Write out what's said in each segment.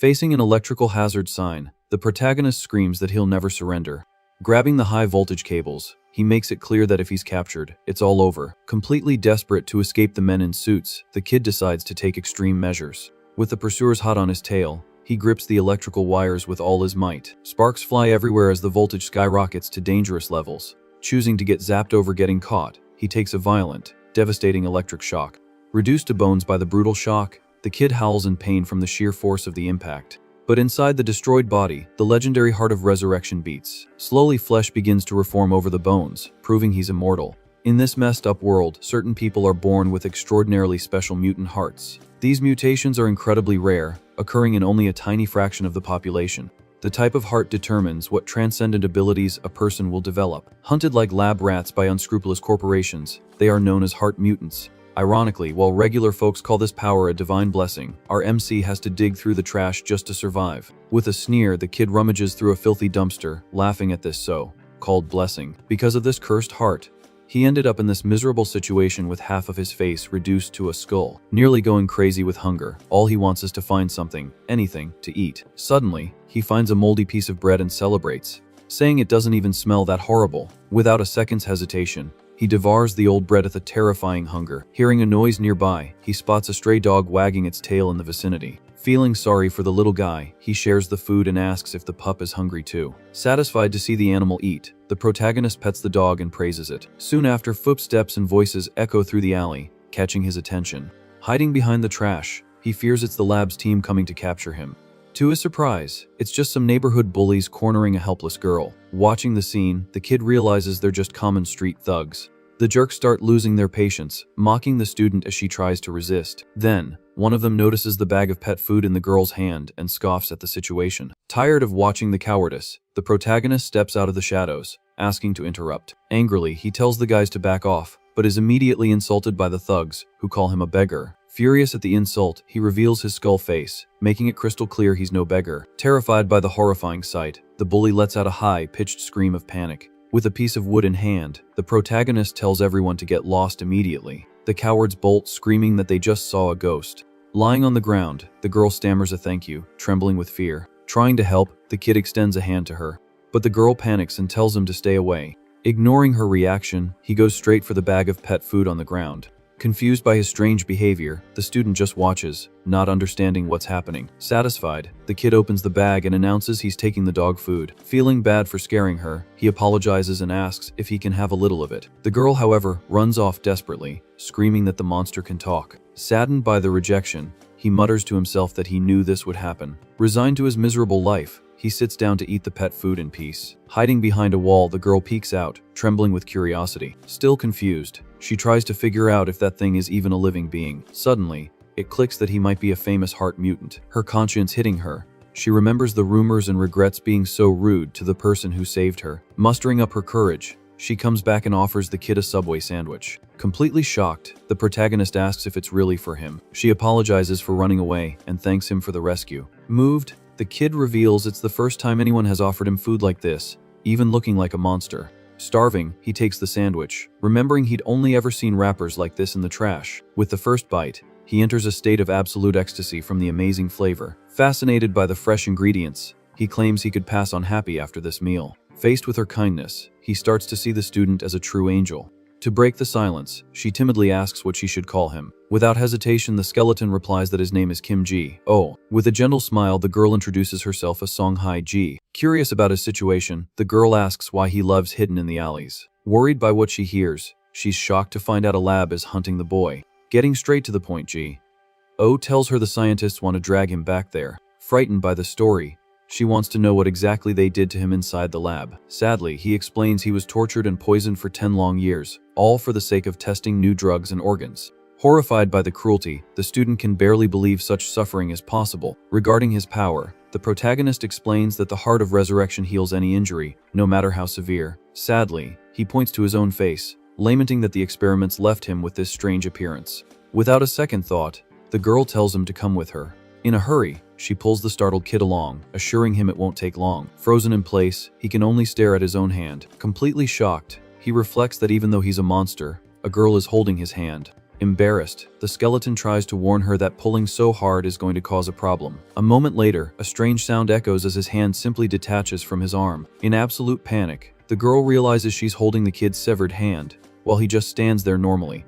Facing an electrical hazard sign, the protagonist screams that he'll never surrender. Grabbing the high-voltage cables, he makes it clear that if he's captured, it's all over. Completely desperate to escape the men in suits, the kid decides to take extreme measures. With the pursuers hot on his tail, he grips the electrical wires with all his might. Sparks fly everywhere as the voltage skyrockets to dangerous levels. Choosing to get zapped over getting caught, he takes a violent, devastating electric shock. Reduced to bones by the brutal shock, the kid howls in pain from the sheer force of the impact. But inside the destroyed body, the legendary heart of resurrection beats. Slowly, flesh begins to reform over the bones, proving he's immortal. In this messed up world, certain people are born with extraordinarily special mutant hearts. These mutations are incredibly rare, occurring in only a tiny fraction of the population. The type of heart determines what transcendent abilities a person will develop. Hunted like lab rats by unscrupulous corporations, they are known as heart mutants. Ironically, while regular folks call this power a divine blessing, our MC has to dig through the trash just to survive. With a sneer, the kid rummages through a filthy dumpster, laughing at this so-called blessing. Because of this cursed heart, he ended up in this miserable situation with half of his face reduced to a skull. Nearly going crazy with hunger, all he wants is to find something, anything, to eat. Suddenly, he finds a moldy piece of bread and celebrates, saying it doesn't even smell that horrible. Without a second's hesitation, he devours the old bread with a terrifying hunger. Hearing a noise nearby, he spots a stray dog wagging its tail in the vicinity. Feeling sorry for the little guy, he shares the food and asks if the pup is hungry too. Satisfied to see the animal eat, the protagonist pets the dog and praises it. Soon after, footsteps and voices echo through the alley, catching his attention. Hiding behind the trash, he fears it's the lab's team coming to capture him. To his surprise, it's just some neighborhood bullies cornering a helpless girl. Watching the scene, the kid realizes they're just common street thugs. The jerks start losing their patience, mocking the student as she tries to resist. Then, one of them notices the bag of pet food in the girl's hand and scoffs at the situation. Tired of watching the cowardice, the protagonist steps out of the shadows, asking to interrupt. Angrily, he tells the guys to back off, but is immediately insulted by the thugs, who call him a beggar. Furious at the insult, he reveals his skull face, making it crystal clear he's no beggar. Terrified by the horrifying sight, the bully lets out a high-pitched scream of panic. With a piece of wood in hand, the protagonist tells everyone to get lost immediately. The cowards bolt, screaming that they just saw a ghost. Lying on the ground, the girl stammers a thank you, trembling with fear. Trying to help, the kid extends a hand to her, but the girl panics and tells him to stay away. Ignoring her reaction, he goes straight for the bag of pet food on the ground. Confused by his strange behavior, the student just watches, not understanding what's happening. Satisfied, the kid opens the bag and announces he's taking the dog food. Feeling bad for scaring her, he apologizes and asks if he can have a little of it. The girl, however, runs off desperately, screaming that the monster can talk. Saddened by the rejection, he mutters to himself that he knew this would happen. Resigned to his miserable life, he sits down to eat the pet food in peace. Hiding behind a wall, the girl peeks out, trembling with curiosity. Still confused, she tries to figure out if that thing is even a living being. Suddenly, it clicks that he might be a famous heart mutant. Her conscience hitting her, she remembers the rumors and regrets being so rude to the person who saved her. Mustering up her courage, she comes back and offers the kid a Subway sandwich. Completely shocked, the protagonist asks if it's really for him. She apologizes for running away and thanks him for the rescue. Moved, the kid reveals it's the first time anyone has offered him food like this, even looking like a monster. Starving, he takes the sandwich, remembering he'd only ever seen wrappers like this in the trash. With the first bite, he enters a state of absolute ecstasy from the amazing flavor. Fascinated by the fresh ingredients, he claims he could pass on happy after this meal. Faced with her kindness, he starts to see the student as a true angel. To break the silence, she timidly asks what she should call him. Without hesitation, the skeleton replies that his name is Kim Ji. Oh. With a gentle smile, the girl introduces herself as Songhai Ji. Curious about his situation, the girl asks why he loves hidden in the alleys. Worried by what she hears, she's shocked to find out a lab is hunting the boy. Getting straight to the point, Ji Oh tells her the scientists want to drag him back there. Frightened by the story, she wants to know what exactly they did to him inside the lab. Sadly, he explains he was tortured and poisoned for 10 long years, all for the sake of testing new drugs and organs. Horrified by the cruelty, the student can barely believe such suffering is possible. Regarding his power, the protagonist explains that the heart of resurrection heals any injury, no matter how severe. Sadly, he points to his own face, lamenting that the experiments left him with this strange appearance. Without a second thought, the girl tells him to come with her. In a hurry, she pulls the startled kid along, assuring him it won't take long. Frozen in place, he can only stare at his own hand. Completely shocked, he reflects that even though he's a monster, a girl is holding his hand. Embarrassed, the skeleton tries to warn her that pulling so hard is going to cause a problem. A moment later, a strange sound echoes as his hand simply detaches from his arm. In absolute panic, the girl realizes she's holding the kid's severed hand, while he just stands there normally.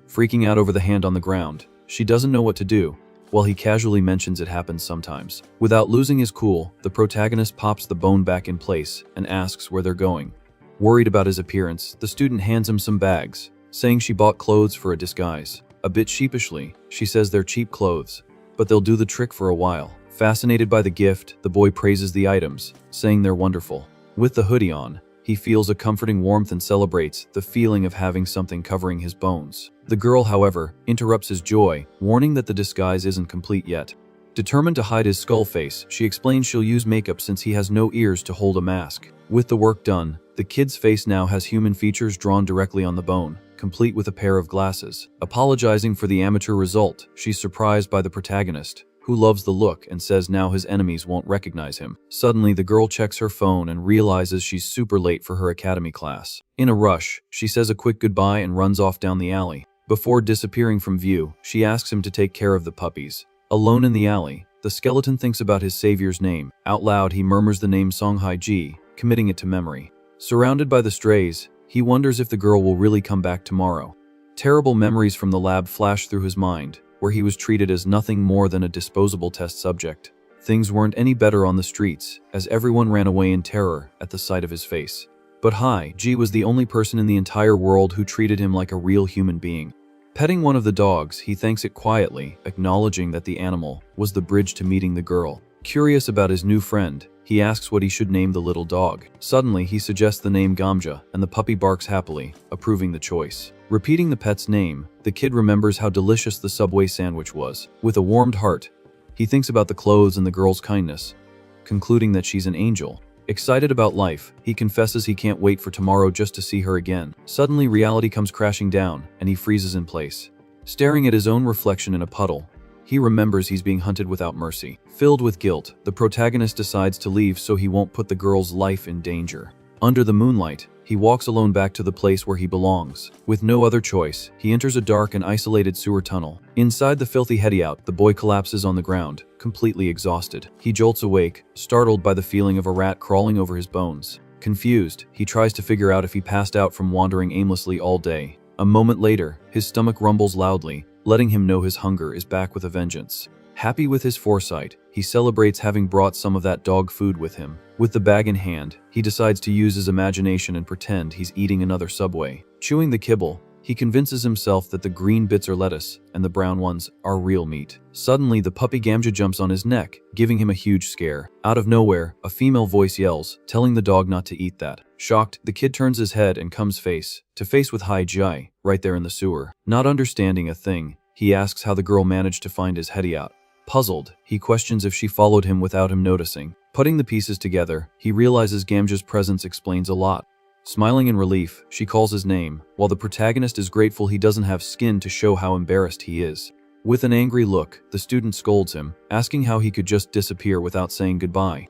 Freaking out over the hand on the ground, she doesn't know what to do, while he casually mentions it happens sometimes. Without losing his cool, the protagonist pops the bone back in place and asks where they're going. Worried about his appearance, the student hands him some bags, saying she bought clothes for a disguise. A bit sheepishly, she says they're cheap clothes, but they'll do the trick for a while. Fascinated by the gift, the boy praises the items, saying they're wonderful. With the hoodie on, he feels a comforting warmth and celebrates the feeling of having something covering his bones. The girl, however, interrupts his joy, warning that the disguise isn't complete yet. Determined to hide his skull face, she explains she'll use makeup since he has no ears to hold a mask. With the work done, the kid's face now has human features drawn directly on the bone, complete with a pair of glasses. Apologizing for the amateur result, she's surprised by the protagonist, who loves the look and says now his enemies won't recognize him. Suddenly, the girl checks her phone and realizes she's super late for her academy class. In a rush, she says a quick goodbye and runs off down the alley. Before disappearing from view, she asks him to take care of the puppies. Alone in the alley, the skeleton thinks about his savior's name. Out loud, he murmurs the name Songhai-ji, committing it to memory. Surrounded by the strays, he wonders if the girl will really come back tomorrow. Terrible memories from the lab flash through his mind, where he was treated as nothing more than a disposable test subject. Things weren't any better on the streets, as everyone ran away in terror at the sight of his face. But Ji was the only person in the entire world who treated him like a real human being. Petting one of the dogs, he thanks it quietly, acknowledging that the animal was the bridge to meeting the girl. Curious about his new friend, he asks what he should name the little dog. Suddenly, he suggests the name Gamja, and the puppy barks happily, approving the choice. Repeating the pet's name, the kid remembers how delicious the Subway sandwich was. With a warmed heart, he thinks about the clothes and the girl's kindness, concluding that she's an angel. Excited about life, he confesses he can't wait for tomorrow just to see her again. Suddenly, reality comes crashing down, and he freezes in place. Staring at his own reflection in a puddle, he remembers he's being hunted without mercy. Filled with guilt, the protagonist decides to leave so he won't put the girl's life in danger. Under the moonlight, he walks alone back to the place where he belongs. With no other choice, he enters a dark and isolated sewer tunnel. Inside the filthy hideout, the boy collapses on the ground, completely exhausted. He jolts awake, startled by the feeling of a rat crawling over his bones. Confused, he tries to figure out if he passed out from wandering aimlessly all day. A moment later, his stomach rumbles loudly, letting him know his hunger is back with a vengeance. Happy with his foresight, he celebrates having brought some of that dog food with him. With the bag in hand, he decides to use his imagination and pretend he's eating another Subway. Chewing the kibble, he convinces himself that the green bits are lettuce and the brown ones are real meat. Suddenly, the puppy Gamja jumps on his neck, giving him a huge scare. Out of nowhere, a female voice yells, telling the dog not to eat that. Shocked, the kid turns his head and comes face to face with Ji, right there in the sewer. Not understanding a thing, he asks how the girl managed to find his hideout. Puzzled, he questions if she followed him without him noticing. Putting the pieces together, he realizes Gamja's presence explains a lot. Smiling in relief, she calls his name, while the protagonist is grateful he doesn't have skin to show how embarrassed he is. With an angry look, the student scolds him, asking how he could just disappear without saying goodbye.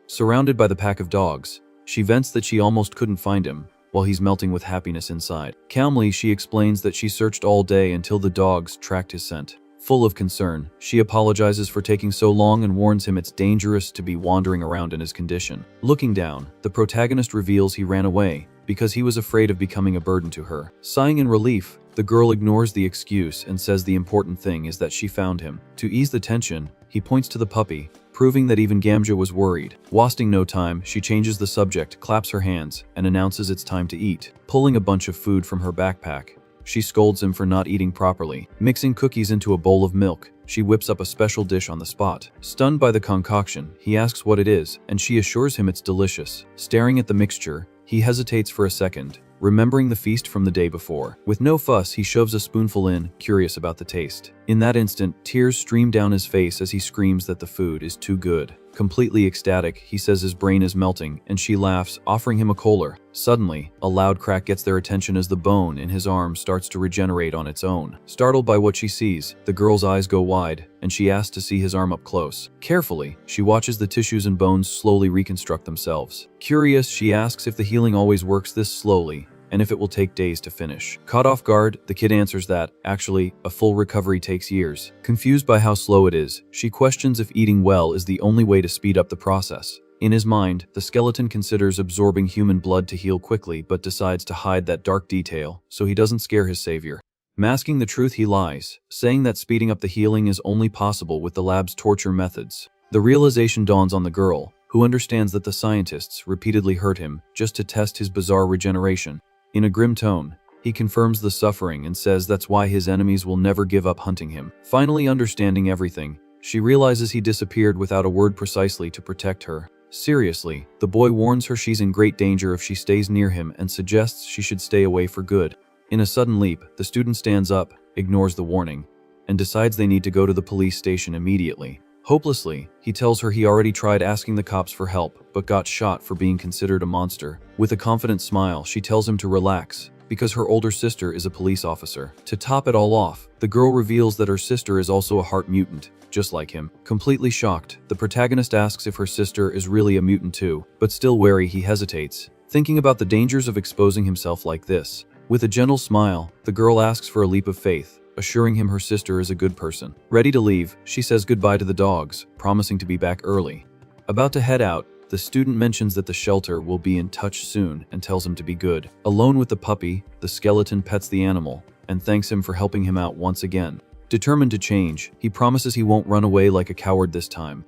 Surrounded by the pack of dogs, she vents that she almost couldn't find him, while he's melting with happiness inside. Calmly, she explains that she searched all day until the dogs tracked his scent. Full of concern, she apologizes for taking so long and warns him it's dangerous to be wandering around in his condition. Looking down, the protagonist reveals he ran away because he was afraid of becoming a burden to her. Sighing in relief, the girl ignores the excuse and says the important thing is that she found him. To ease the tension, he points to the puppy, proving that even Gamja was worried. Wasting no time, she changes the subject, claps her hands, and announces it's time to eat. Pulling a bunch of food from her backpack, she scolds him for not eating properly. Mixing cookies into a bowl of milk, she whips up a special dish on the spot. Stunned by the concoction, he asks what it is, and she assures him it's delicious. Staring at the mixture, he hesitates for a second, remembering the feast from the day before. With no fuss, he shoves a spoonful in, curious about the taste. In that instant, tears stream down his face as he screams that the food is too good. Completely ecstatic, he says his brain is melting, and she laughs, offering him a Kohler. Suddenly, a loud crack gets their attention as the bone in his arm starts to regenerate on its own. Startled by what she sees, the girl's eyes go wide, and she asks to see his arm up close. Carefully, she watches the tissues and bones slowly reconstruct themselves. Curious, she asks if the healing always works this slowly, and if it will take days to finish. Caught off guard, the kid answers that, actually, a full recovery takes years. Confused by how slow it is, she questions if eating well is the only way to speed up the process. In his mind, the skeleton considers absorbing human blood to heal quickly but decides to hide that dark detail so he doesn't scare his savior. Masking the truth, he lies, saying that speeding up the healing is only possible with the lab's torture methods. The realization dawns on the girl, who understands that the scientists repeatedly hurt him just to test his bizarre regeneration. In a grim tone, he confirms the suffering and says that's why his enemies will never give up hunting him. Finally understanding everything, she realizes he disappeared without a word precisely to protect her. Seriously, the boy warns her she's in great danger if she stays near him and suggests she should stay away for good. In a sudden leap, the student stands up, ignores the warning, and decides they need to go to the police station immediately. Hopelessly, he tells her he already tried asking the cops for help, but got shot for being considered a monster. With a confident smile, she tells him to relax, because her older sister is a police officer. To top it all off, the girl reveals that her sister is also a heart mutant, just like him. Completely shocked, the protagonist asks if her sister is really a mutant too, but still wary, he hesitates, thinking about the dangers of exposing himself like this. With a gentle smile, the girl asks for a leap of faith, assuring him her sister is a good person. Ready to leave, she says goodbye to the dogs, promising to be back early. About to head out, the student mentions that the shelter will be in touch soon and tells him to be good. Alone with the puppy, the skeleton pets the animal and thanks him for helping him out once again. Determined to change, he promises he won't run away like a coward this time.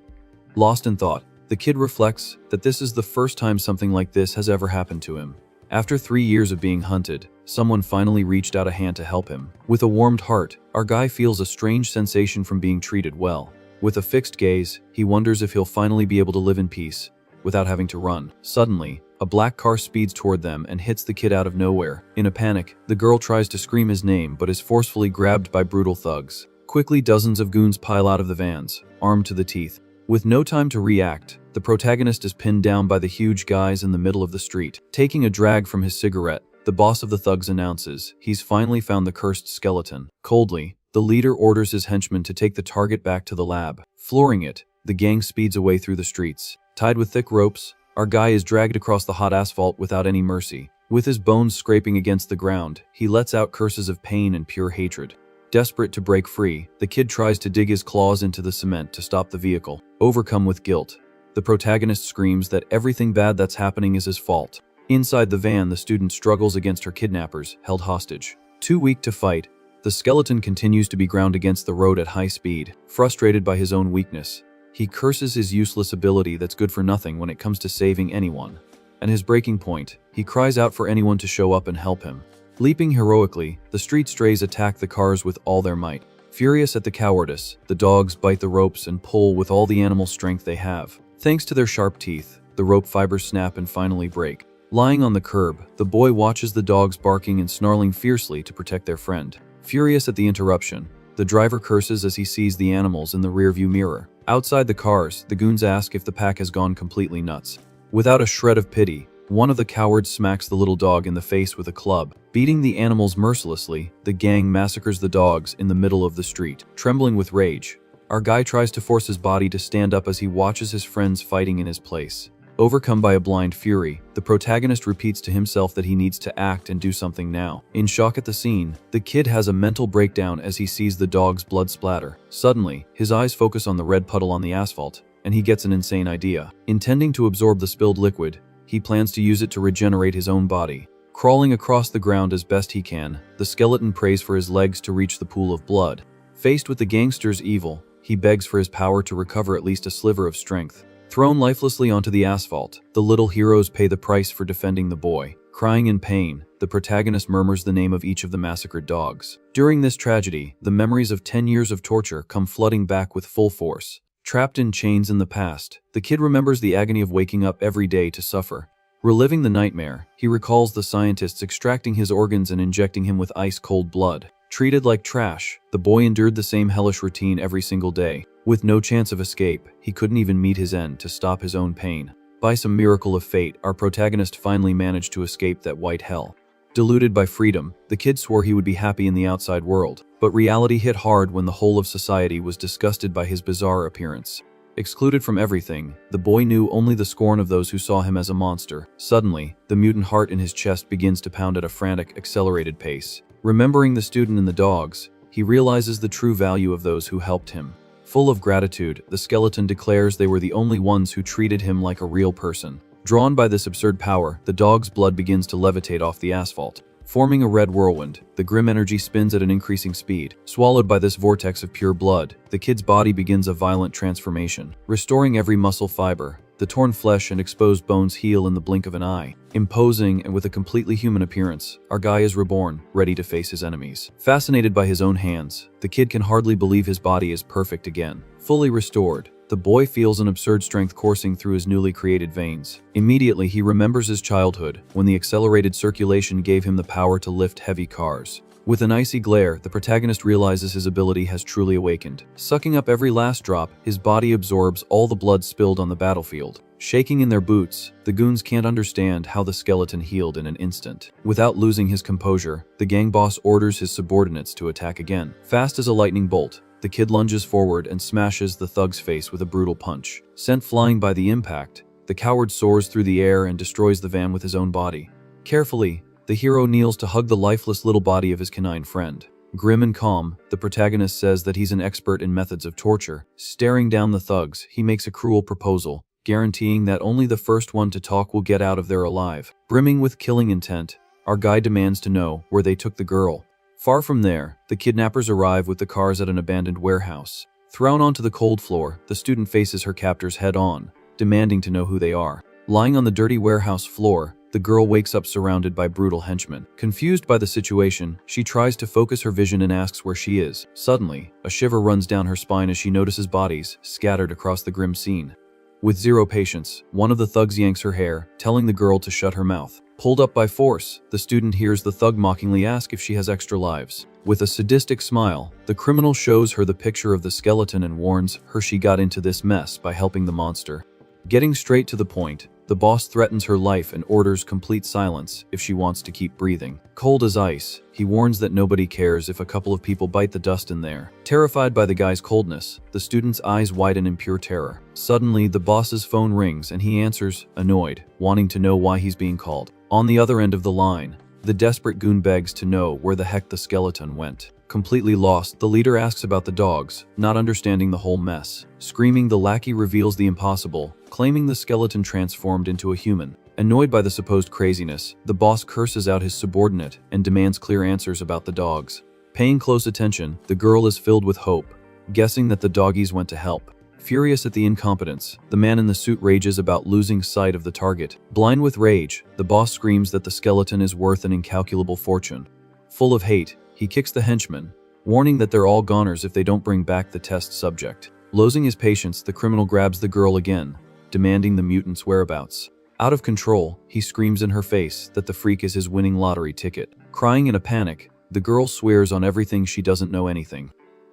Lost in thought, the kid reflects that this is the first time something like this has ever happened to him. After 3 years of being hunted, someone finally reached out a hand to help him. With a warmed heart, our guy feels a strange sensation from being treated well. With a fixed gaze, he wonders if he'll finally be able to live in peace, without having to run. Suddenly, a black car speeds toward them and hits the kid out of nowhere. In a panic, the girl tries to scream his name but is forcefully grabbed by brutal thugs. Quickly, dozens of goons pile out of the vans, armed to the teeth. With no time to react, the protagonist is pinned down by the huge guys in the middle of the street. Taking a drag from his cigarette, the boss of the thugs announces he's finally found the cursed skeleton. Coldly, the leader orders his henchmen to take the target back to the lab. Flooring it, the gang speeds away through the streets. Tied with thick ropes, our guy is dragged across the hot asphalt without any mercy. With his bones scraping against the ground, he lets out curses of pain and pure hatred. Desperate to break free, the kid tries to dig his claws into the cement to stop the vehicle. Overcome with guilt, the protagonist screams that everything bad that's happening is his fault. Inside the van, the student struggles against her kidnappers, held hostage. Too weak to fight, the skeleton continues to be ground against the road at high speed. Frustrated by his own weakness, he curses his useless ability that's good for nothing when it comes to saving anyone. At his breaking point, he cries out for anyone to show up and help him. Leaping heroically, the street strays attack the cars with all their might. Furious at the cowardice, the dogs bite the ropes and pull with all the animal strength they have. Thanks to their sharp teeth, the rope fibers snap and finally break. Lying on the curb, the boy watches the dogs barking and snarling fiercely to protect their friend. Furious at the interruption, the driver curses as he sees the animals in the rearview mirror. Outside the cars, the goons ask if the pack has gone completely nuts. Without a shred of pity, one of the cowards smacks the little dog in the face with a club. Beating the animals mercilessly, the gang massacres the dogs in the middle of the street. Trembling with rage, our guy tries to force his body to stand up as he watches his friends fighting in his place. Overcome by a blind fury, the protagonist repeats to himself that he needs to act and do something now. In shock at the scene, the kid has a mental breakdown as he sees the dog's blood splatter. Suddenly, his eyes focus on the red puddle on the asphalt, and he gets an insane idea. Intending to absorb the spilled liquid, he plans to use it to regenerate his own body. Crawling across the ground as best he can, the skeleton prays for his legs to reach the pool of blood. Faced with the gangster's evil, he begs for his power to recover at least a sliver of strength. Thrown lifelessly onto the asphalt, the little heroes pay the price for defending the boy. Crying in pain, the protagonist murmurs the name of each of the massacred dogs. During this tragedy, the memories of 10 years of torture come flooding back with full force. Trapped in chains in the past, the kid remembers the agony of waking up every day to suffer. Reliving the nightmare, he recalls the scientists extracting his organs and injecting him with ice-cold blood. Treated like trash, the boy endured the same hellish routine every single day. With no chance of escape, he couldn't even meet his end to stop his own pain. By some miracle of fate, our protagonist finally managed to escape that white hell. Deluded by freedom, the kid swore he would be happy in the outside world, but reality hit hard when the whole of society was disgusted by his bizarre appearance. Excluded from everything, the boy knew only the scorn of those who saw him as a monster. Suddenly, the mutant heart in his chest begins to pound at a frantic, accelerated pace. Remembering the student and the dogs, he realizes the true value of those who helped him. Full of gratitude, the skeleton declares they were the only ones who treated him like a real person. Drawn by this absurd power, the dog's blood begins to levitate off the asphalt. Forming a red whirlwind, the grim energy spins at an increasing speed. Swallowed by this vortex of pure blood, the kid's body begins a violent transformation. Restoring every muscle fiber, the torn flesh and exposed bones heal in the blink of an eye. Imposing and with a completely human appearance, our guy is reborn, ready to face his enemies. Fascinated by his own hands, the kid can hardly believe his body is perfect again. Fully restored, the boy feels an absurd strength coursing through his newly created veins. Immediately, he remembers his childhood, when the accelerated circulation gave him the power to lift heavy cars. With an icy glare, the protagonist realizes his ability has truly awakened. Sucking up every last drop, his body absorbs all the blood spilled on the battlefield. Shaking in their boots, the goons can't understand how the skeleton healed in an instant. Without losing his composure, the gang boss orders his subordinates to attack again. Fast as a lightning bolt, the kid lunges forward and smashes the thug's face with a brutal punch. Sent flying by the impact, the coward soars through the air and destroys the van with his own body. Carefully, the hero kneels to hug the lifeless little body of his canine friend. Grim and calm, the protagonist says that he's an expert in methods of torture. Staring down the thugs, he makes a cruel proposal, guaranteeing that only the first one to talk will get out of there alive. Brimming with killing intent, our guy demands to know where they took the girl. Far from there, the kidnappers arrive with the cars at an abandoned warehouse. Thrown onto the cold floor, the student faces her captors head-on, demanding to know who they are. Lying on the dirty warehouse floor, the girl wakes up surrounded by brutal henchmen. Confused by the situation, she tries to focus her vision and asks where she is. Suddenly, a shiver runs down her spine as she notices bodies scattered across the grim scene. With zero patience, one of the thugs yanks her hair, telling the girl to shut her mouth. Pulled up by force, the student hears the thug mockingly ask if she has extra lives. With a sadistic smile, the criminal shows her the picture of the skeleton and warns her she got into this mess by helping the monster. Getting straight to the point, the boss threatens her life and orders complete silence if she wants to keep breathing. Cold as ice, he warns that nobody cares if a couple of people bite the dust in there. Terrified by the guy's coldness, the student's eyes widen in pure terror. Suddenly, the boss's phone rings and he answers, annoyed, wanting to know why he's being called. On the other end of the line, the desperate goon begs to know where the heck the skeleton went. Completely lost, the leader asks about the dogs, not understanding the whole mess. Screaming, the lackey reveals the impossible, claiming the skeleton transformed into a human. Annoyed by the supposed craziness, the boss curses out his subordinate and demands clear answers about the dogs. Paying close attention, the girl is filled with hope, guessing that the doggies went to help. Furious at the incompetence, the man in the suit rages about losing sight of the target. Blind with rage, the boss screams that the skeleton is worth an incalculable fortune. Full of hate, he kicks the henchman, warning that they're all goners if they don't bring back the test subject. Losing his patience, the criminal grabs the girl again, demanding the mutant's whereabouts. Out of control, he screams in her face that the freak is his winning lottery ticket. Crying in a panic, the girl swears on everything she doesn't know anything.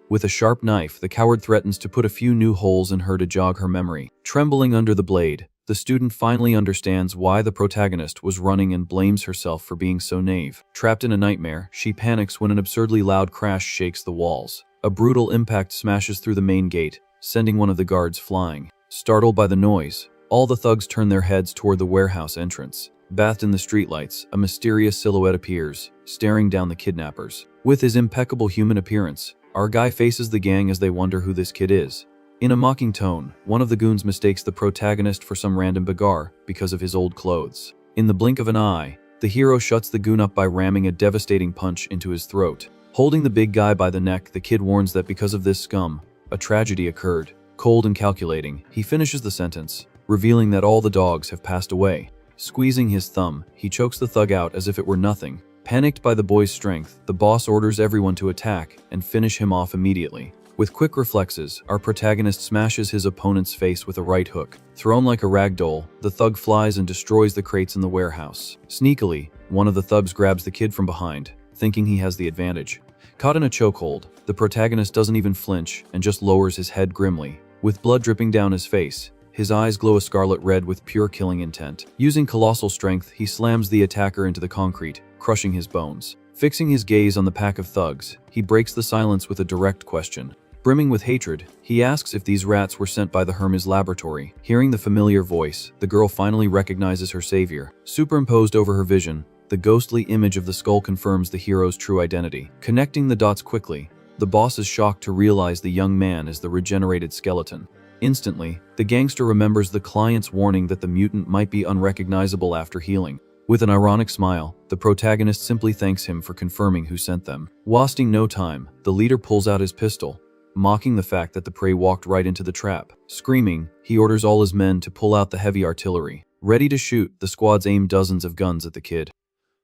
With a sharp knife, the coward threatens to put a few new holes in her to jog her memory. Trembling under the blade, the student finally understands why the protagonist was running and blames herself for being so naive. Trapped in a nightmare, she panics when an absurdly loud crash shakes the walls. A brutal impact smashes through the main gate, sending one of the guards flying. Startled by the noise, all the thugs turn their heads toward the warehouse entrance. Bathed in the streetlights, a mysterious silhouette appears, staring down the kidnappers. With his impeccable human appearance, our guy faces the gang as they wonder who this kid is. In a mocking tone, one of the goons mistakes the protagonist for some random begar because of his old clothes. In the blink of an eye, the hero shuts the goon up by ramming a devastating punch into his throat. Holding the big guy by the neck, the kid warns that because of this scum, a tragedy occurred. Cold and calculating, he finishes the sentence, revealing that all the dogs have passed away. Squeezing his thumb, he chokes the thug out as if it were nothing. Panicked by the boy's strength, the boss orders everyone to attack and finish him off immediately. With quick reflexes, our protagonist smashes his opponent's face with a right hook. Thrown like a rag doll, the thug flies and destroys the crates in the warehouse. Sneakily, one of the thugs grabs the kid from behind, thinking he has the advantage. Caught in a chokehold, the protagonist doesn't even flinch and just lowers his head grimly. With blood dripping down his face, his eyes glow a scarlet red with pure killing intent. Using colossal strength, he slams the attacker into the concrete, crushing his bones. Fixing his gaze on the pack of thugs, he breaks the silence with a direct question. Brimming with hatred, he asks if these rats were sent by the Hermes laboratory. Hearing the familiar voice, the girl finally recognizes her savior. Superimposed over her vision, the ghostly image of the skull confirms the hero's true identity. Connecting the dots quickly, the boss is shocked to realize the young man is the regenerated skeleton. Instantly, the gangster remembers the client's warning that the mutant might be unrecognizable after healing. With an ironic smile, the protagonist simply thanks him for confirming who sent them. Wasting no time, the leader pulls out his pistol, mocking the fact that the prey walked right into the trap. Screaming, he orders all his men to pull out the heavy artillery. Ready to shoot, the squads aim dozens of guns at the kid.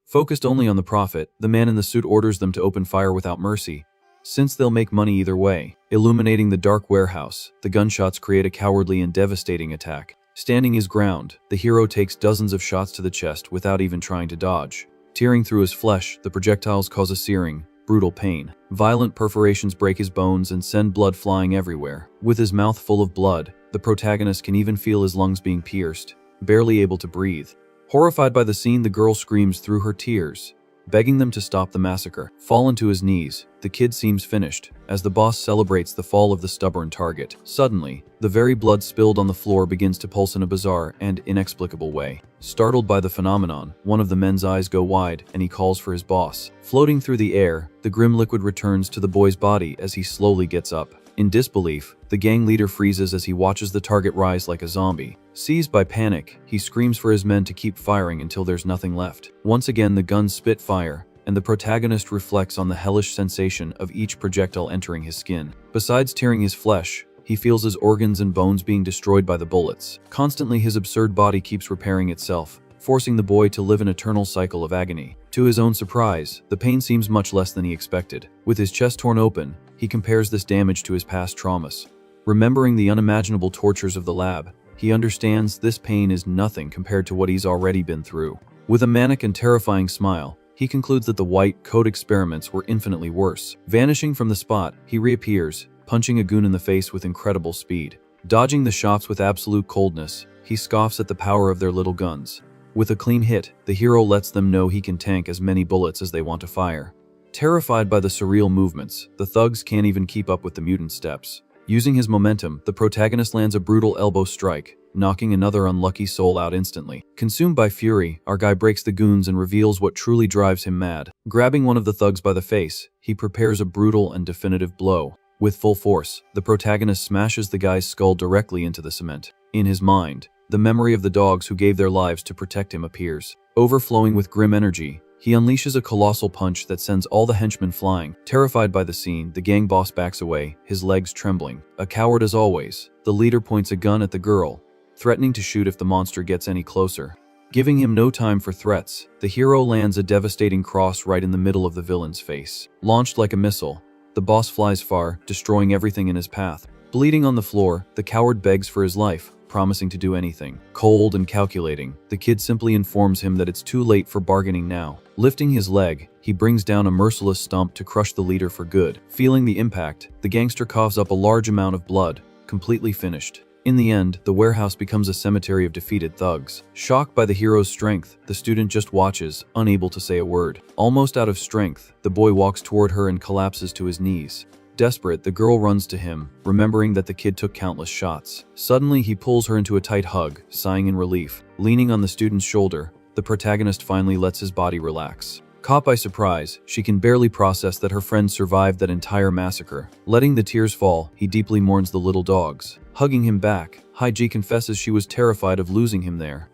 Focused only on the profit, the man in the suit orders them to open fire without mercy, since they'll make money either way. Illuminating the dark warehouse, the gunshots create a cowardly and devastating attack. Standing his ground, the hero takes dozens of shots to the chest without even trying to dodge. Tearing through his flesh, the projectiles cause a searing, brutal pain. Violent perforations break his bones and send blood flying everywhere. With his mouth full of blood, the protagonist can even feel his lungs being pierced, barely able to breathe. Horrified by the scene, the girl screams through her tears, begging them to stop the massacre. Fallen to his knees, the kid seems finished, as the boss celebrates the fall of the stubborn target. Suddenly, the very blood spilled on the floor begins to pulse in a bizarre and inexplicable way. Startled by the phenomenon, one of the men's eyes go wide and he calls for his boss. Floating through the air, the grim liquid returns to the boy's body as he slowly gets up. In disbelief, the gang leader freezes as he watches the target rise like a zombie. Seized by panic, he screams for his men to keep firing until there's nothing left. Once again, the guns spit fire, and the protagonist reflects on the hellish sensation of each projectile entering his skin. Besides tearing his flesh, he feels his organs and bones being destroyed by the bullets. Constantly, his absurd body keeps repairing itself, forcing the boy to live an eternal cycle of agony. To his own surprise, the pain seems much less than he expected. With his chest torn open, he compares this damage to his past traumas. Remembering the unimaginable tortures of the lab, he understands this pain is nothing compared to what he's already been through. With a manic and terrifying smile, he concludes that the white coat experiments were infinitely worse. Vanishing from the spot, he reappears, punching a goon in the face with incredible speed. Dodging the shots with absolute coldness, he scoffs at the power of their little guns. With a clean hit, the hero lets them know he can tank as many bullets as they want to fire. Terrified by the surreal movements, the thugs can't even keep up with the mutant steps. Using his momentum, the protagonist lands a brutal elbow strike, knocking another unlucky soul out instantly. Consumed by fury, our guy breaks the goons and reveals what truly drives him mad. Grabbing one of the thugs by the face, he prepares a brutal and definitive blow. With full force, the protagonist smashes the guy's skull directly into the cement. In his mind, the memory of the dogs who gave their lives to protect him appears. Overflowing with grim energy, he unleashes a colossal punch that sends all the henchmen flying. Terrified by the scene, the gang boss backs away, his legs trembling. A coward as always, the leader points a gun at the girl, threatening to shoot if the monster gets any closer. Giving him no time for threats, the hero lands a devastating cross right in the middle of the villain's face. Launched like a missile, the boss flies far, destroying everything in his path. Bleeding on the floor, the coward begs for his life, promising to do anything. Cold and calculating, the kid simply informs him that it's too late for bargaining now. Lifting his leg, he brings down a merciless stomp to crush the leader for good. Feeling the impact, the gangster coughs up a large amount of blood, completely finished. In the end, the warehouse becomes a cemetery of defeated thugs. Shocked by the hero's strength, the student just watches, unable to say a word. Almost out of strength, the boy walks toward her and collapses to his knees. Desperate, the girl runs to him, remembering that the kid took countless shots. Suddenly, he pulls her into a tight hug, sighing in relief. Leaning on the student's shoulder, the protagonist finally lets his body relax. Caught by surprise, she can barely process that her friend survived that entire massacre. Letting the tears fall, he deeply mourns the little dogs. Hugging him back, Haiji confesses she was terrified of losing him there.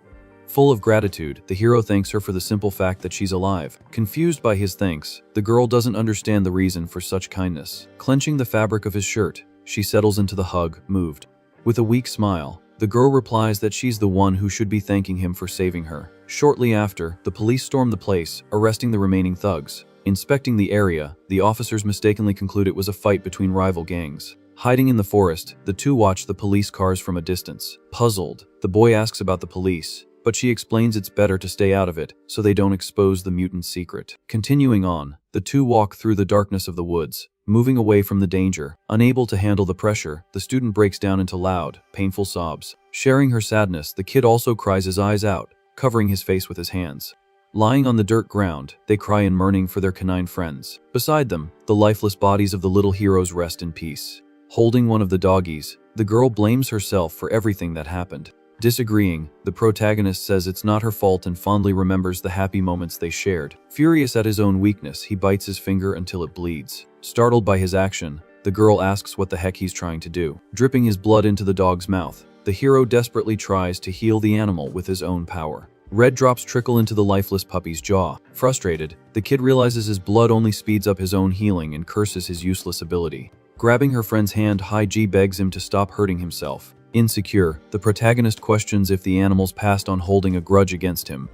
Full of gratitude, the hero thanks her for the simple fact that she's alive. Confused by his thanks, the girl doesn't understand the reason for such kindness. Clenching the fabric of his shirt, she settles into the hug, moved. With a weak smile, the girl replies that she's the one who should be thanking him for saving her. Shortly after, the police storm the place, arresting the remaining thugs. Inspecting the area, the officers mistakenly conclude it was a fight between rival gangs. Hiding in the forest, the two watch the police cars from a distance. Puzzled, the boy asks about the police, but she explains it's better to stay out of it, so they don't expose the mutant's secret. Continuing on, the two walk through the darkness of the woods, moving away from the danger. Unable to handle the pressure, the student breaks down into loud, painful sobs. Sharing her sadness, the kid also cries his eyes out, covering his face with his hands. Lying on the dirt ground, they cry in mourning for their canine friends. Beside them, the lifeless bodies of the little heroes rest in peace. holding one of the doggies. The girl blames herself for everything that happened. Disagreeing, the protagonist says it's not her fault and fondly remembers the happy moments they shared. Furious at his own weakness, he bites his finger until it bleeds. Startled by his action, the girl asks what the heck he's trying to do. Dripping his blood into the dog's mouth, the hero desperately tries to heal the animal with his own power. Red drops trickle into the lifeless puppy's jaw. Frustrated, the kid realizes his blood only speeds up his own healing and curses his useless ability. Grabbing her friend's hand, Haiji begs him to stop hurting himself. Insecure, the protagonist questions if the animals passed on holding a grudge against him.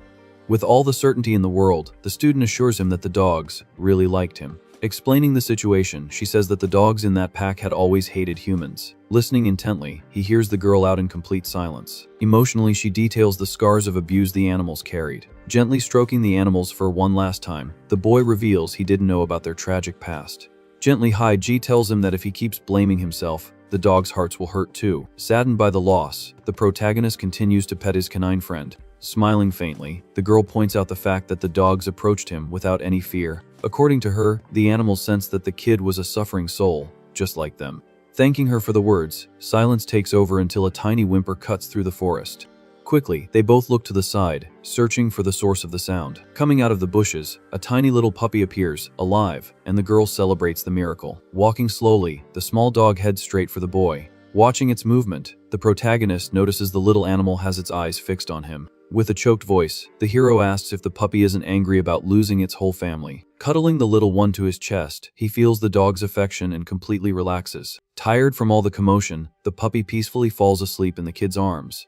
With all the certainty in the world, the student assures him that the dogs really liked him. Explaining the situation, she says that the dogs in that pack had always hated humans. Listening intently, he hears the girl out in complete silence. Emotionally, she details the scars of abuse the animals carried. Gently stroking the animals for one last time, the boy reveals he didn't know about their tragic past. Gently, Haiji tells him that if he keeps blaming himself, the dogs' hearts will hurt too. Saddened by the loss, the protagonist continues to pet his canine friend. Smiling faintly, the girl points out the fact that the dogs approached him without any fear. According to her, the animals sensed that the kid was a suffering soul, just like them. Thanking her for the words, silence takes over until a tiny whimper cuts through the forest. Quickly, they both look to the side, searching for the source of the sound. Coming out of the bushes, a tiny little puppy appears, alive, and the girl celebrates the miracle. Walking slowly, the small dog heads straight for the boy. Watching its movement, the protagonist notices the little animal has its eyes fixed on him. With a choked voice, the hero asks if the puppy isn't angry about losing its whole family. Cuddling the little one to his chest, he feels the dog's affection and completely relaxes. Tired from all the commotion, the puppy peacefully falls asleep in the kid's arms.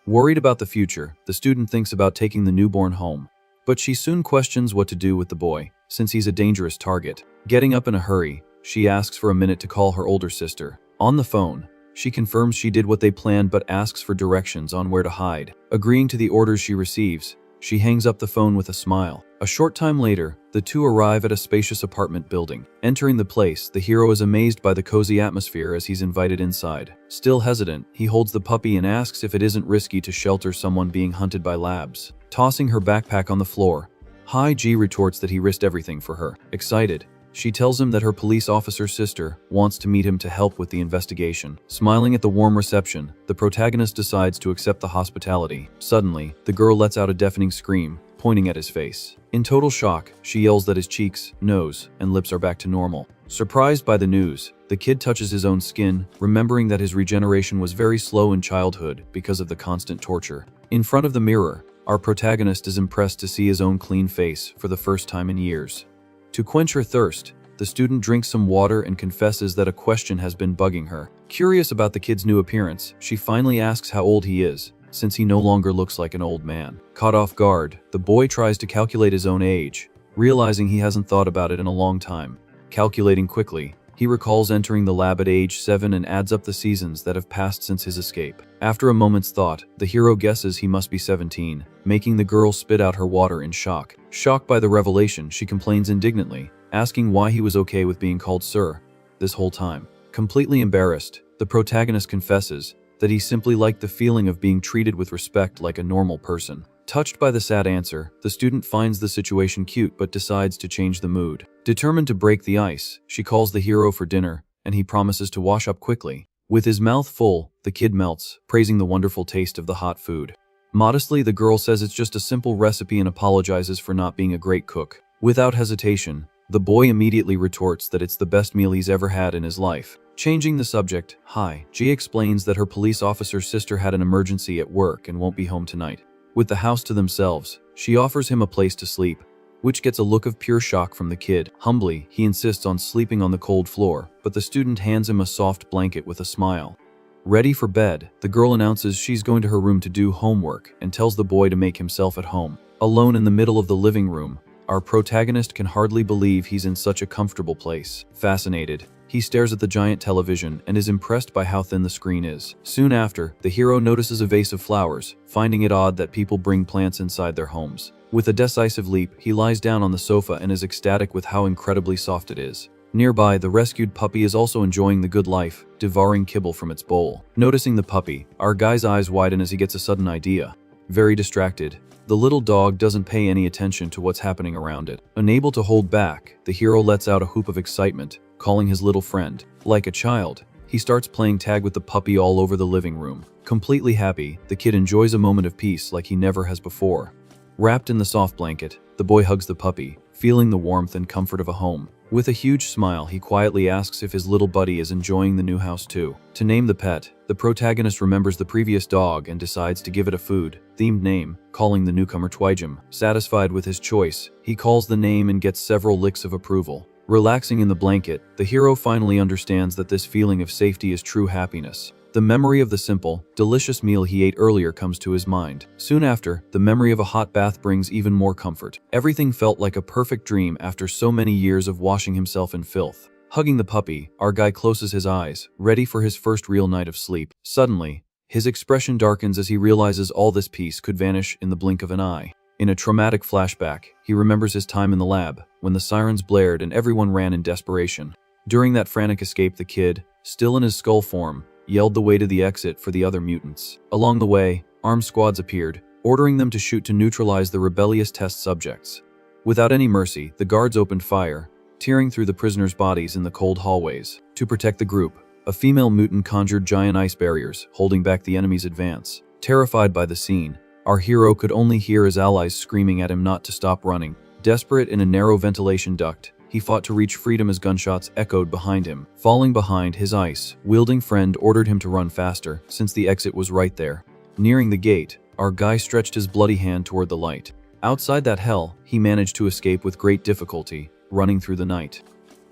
Worried about the future, the student thinks about taking the newborn home. But she soon questions what to do with the boy, since he's a dangerous target. Getting up in a hurry, she asks for a minute to call her older sister. On the phone, she confirms she did what they planned but asks for directions on where to hide. Agreeing to the orders she receives, she hangs up the phone with a smile. A short time later, the two arrive at a spacious apartment building. Entering the place, the hero is amazed by the cozy atmosphere as he's invited inside. Still hesitant, he holds the puppy and asks if it isn't risky to shelter someone being hunted by labs. Tossing her backpack on the floor, Haiji retorts that he risked everything for her. Excited, she tells him that her police officer's sister wants to meet him to help with the investigation. Smiling at the warm reception, the protagonist decides to accept the hospitality. Suddenly, the girl lets out a deafening scream, pointing at his face. In total shock, she yells that his cheeks, nose, and lips are back to normal. Surprised by the news, the kid touches his own skin, remembering that his regeneration was very slow in childhood because of the constant torture. In front of the mirror, our protagonist is impressed to see his own clean face for the first time in years. To quench her thirst, the student drinks some water and confesses that a question has been bugging her. Curious about the kid's new appearance, she finally asks how old he is, since he no longer looks like an old man. Caught off guard, the boy tries to calculate his own age, realizing he hasn't thought about it in a long time. Calculating quickly, he recalls entering the lab at age 7 and adds up the seasons that have passed since his escape. After a moment's thought, the hero guesses he must be 17, making the girl spit out her water in shock. Shocked by the revelation, she complains indignantly, asking why he was okay with being called sir this whole time. Completely embarrassed, the protagonist confesses that he simply liked the feeling of being treated with respect like a normal person. Touched by the sad answer, the student finds the situation cute but decides to change the mood. Determined to break the ice, she calls the hero for dinner, and he promises to wash up quickly. With his mouth full, the kid melts, praising the wonderful taste of the hot food. Modestly, the girl says it's just a simple recipe and apologizes for not being a great cook. Without hesitation, the boy immediately retorts that it's the best meal he's ever had in his life. Changing the subject, Ji explains that her police officer's sister had an emergency at work and won't be home tonight. With the house to themselves, she offers him a place to sleep, which gets a look of pure shock from the kid. Humbly, he insists on sleeping on the cold floor, but the student hands him a soft blanket with a smile. Ready for bed, the girl announces she's going to her room to do homework and tells the boy to make himself at home. Alone in the middle of the living room, our protagonist can hardly believe he's in such a comfortable place. Fascinated, he stares at the giant television and is impressed by how thin the screen is. Soon after, the hero notices a vase of flowers, finding it odd that people bring plants inside their homes. With a decisive leap, he lies down on the sofa and is ecstatic with how incredibly soft it is. Nearby, the rescued puppy is also enjoying the good life, devouring kibble from its bowl. Noticing the puppy, our guy's eyes widen as he gets a sudden idea. Very distracted, the little dog doesn't pay any attention to what's happening around it. Unable to hold back, the hero lets out a whoop of excitement, calling his little friend. Like a child, he starts playing tag with the puppy all over the living room. Completely happy, the kid enjoys a moment of peace like he never has before. Wrapped in the soft blanket, the boy hugs the puppy, feeling the warmth and comfort of a home. With a huge smile, he quietly asks if his little buddy is enjoying the new house too. To name the pet, the protagonist remembers the previous dog and decides to give it a food-themed name, calling the newcomer Twijum. Satisfied with his choice, he calls the name and gets several licks of approval. Relaxing in the blanket, the hero finally understands that this feeling of safety is true happiness. The memory of the simple, delicious meal he ate earlier comes to his mind. Soon after, the memory of a hot bath brings even more comfort. Everything felt like a perfect dream after so many years of washing himself in filth. Hugging the puppy, our guy closes his eyes, ready for his first real night of sleep. Suddenly, his expression darkens as he realizes all this peace could vanish in the blink of an eye. In a traumatic flashback, he remembers his time in the lab, when the sirens blared and everyone ran in desperation. During that frantic escape, the kid, still in his skull form, yelled the way to the exit for the other mutants. Along the way, armed squads appeared, ordering them to shoot to neutralize the rebellious test subjects. Without any mercy, the guards opened fire, tearing through the prisoners' bodies in the cold hallways. To protect the group, a female mutant conjured giant ice barriers, holding back the enemy's advance. Terrified by the scene, our hero could only hear his allies screaming at him not to stop running. Desperate in a narrow ventilation duct, he fought to reach freedom as gunshots echoed behind him. Falling behind, his ice-wielding friend ordered him to run faster, since the exit was right there. Nearing the gate, our guy stretched his bloody hand toward the light. Outside that hell, he managed to escape with great difficulty, running through the night.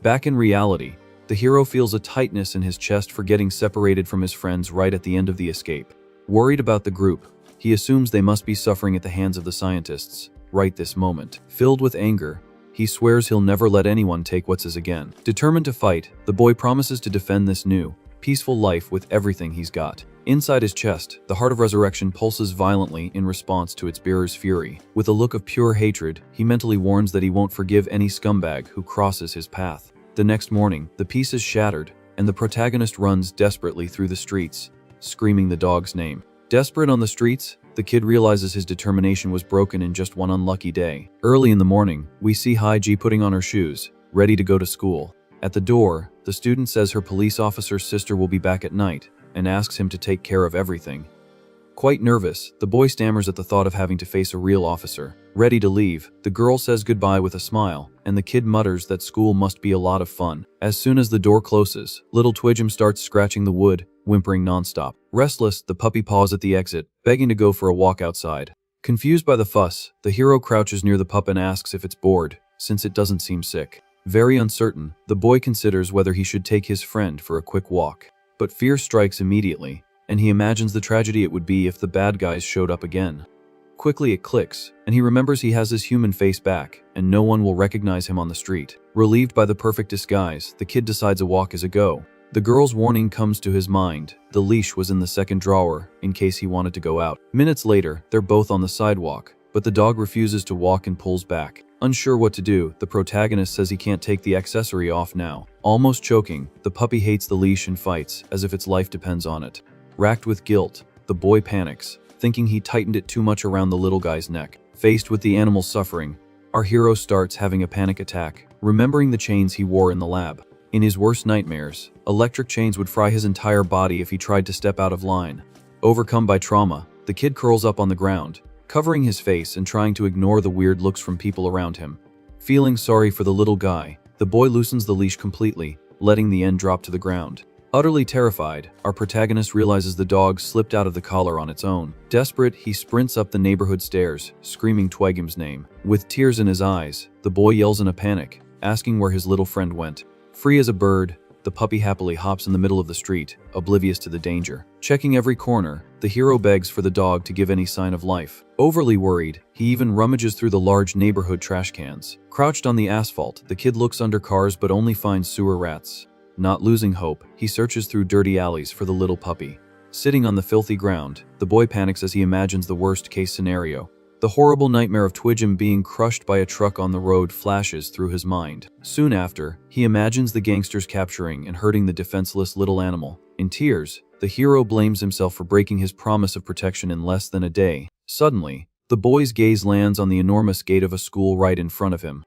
Back in reality, the hero feels a tightness in his chest for getting separated from his friends right at the end of the escape. Worried about the group, he assumes they must be suffering at the hands of the scientists, right this moment. Filled with anger, he swears he'll never let anyone take what's his again. Determined to fight, the boy promises to defend this new, peaceful life with everything he's got. Inside his chest, the heart of resurrection pulses violently in response to its bearer's fury. With a look of pure hatred, he mentally warns that he won't forgive any scumbag who crosses his path. The next morning, the peace is shattered, and the protagonist runs desperately through the streets, screaming the dog's name. Desperate on the streets, the kid realizes his determination was broken in just one unlucky day. Early in the morning, we see Haiji putting on her shoes, ready to go to school. At the door, the student says her police officer's sister will be back at night, and asks him to take care of everything. Quite nervous, the boy stammers at the thought of having to face a real officer. Ready to leave, the girl says goodbye with a smile, and the kid mutters that school must be a lot of fun. As soon as the door closes, little Twijum starts scratching the wood, whimpering nonstop. Restless, the puppy paws at the exit, begging to go for a walk outside. Confused by the fuss, the hero crouches near the pup and asks if it's bored, since it doesn't seem sick. Very uncertain, the boy considers whether he should take his friend for a quick walk. But fear strikes immediately, and he imagines the tragedy it would be if the bad guys showed up again. Quickly it clicks, and he remembers he has his human face back, and no one will recognize him on the street. Relieved by the perfect disguise, the kid decides a walk is a go. The girl's warning comes to his mind. The leash was in the second drawer, in case he wanted to go out. Minutes later, they're both on the sidewalk, but the dog refuses to walk and pulls back. Unsure what to do, the protagonist says he can't take the accessory off now. Almost choking, the puppy hates the leash and fights, as if its life depends on it. Racked with guilt, the boy panics, thinking he tightened it too much around the little guy's neck. Faced with the animal's suffering, our hero starts having a panic attack, remembering the chains he wore in the lab. In his worst nightmares, electric chains would fry his entire body if he tried to step out of line. Overcome by trauma, the kid curls up on the ground, covering his face and trying to ignore the weird looks from people around him. Feeling sorry for the little guy, the boy loosens the leash completely, letting the end drop to the ground. Utterly terrified, our protagonist realizes the dog slipped out of the collar on its own. Desperate, he sprints up the neighborhood stairs, screaming Twijum's name. With tears in his eyes, the boy yells in a panic, asking where his little friend went. Free as a bird, the puppy happily hops in the middle of the street, oblivious to the danger. Checking every corner, the hero begs for the dog to give any sign of life. Overly worried, he even rummages through the large neighborhood trash cans. Crouched on the asphalt, the kid looks under cars but only finds sewer rats. Not losing hope, he searches through dirty alleys for the little puppy. Sitting on the filthy ground, the boy panics as he imagines the worst-case scenario. The horrible nightmare of Twijum being crushed by a truck on the road flashes through his mind. Soon after, he imagines the gangsters capturing and hurting the defenseless little animal. In tears, the hero blames himself for breaking his promise of protection in less than a day. Suddenly, the boy's gaze lands on the enormous gate of a school right in front of him.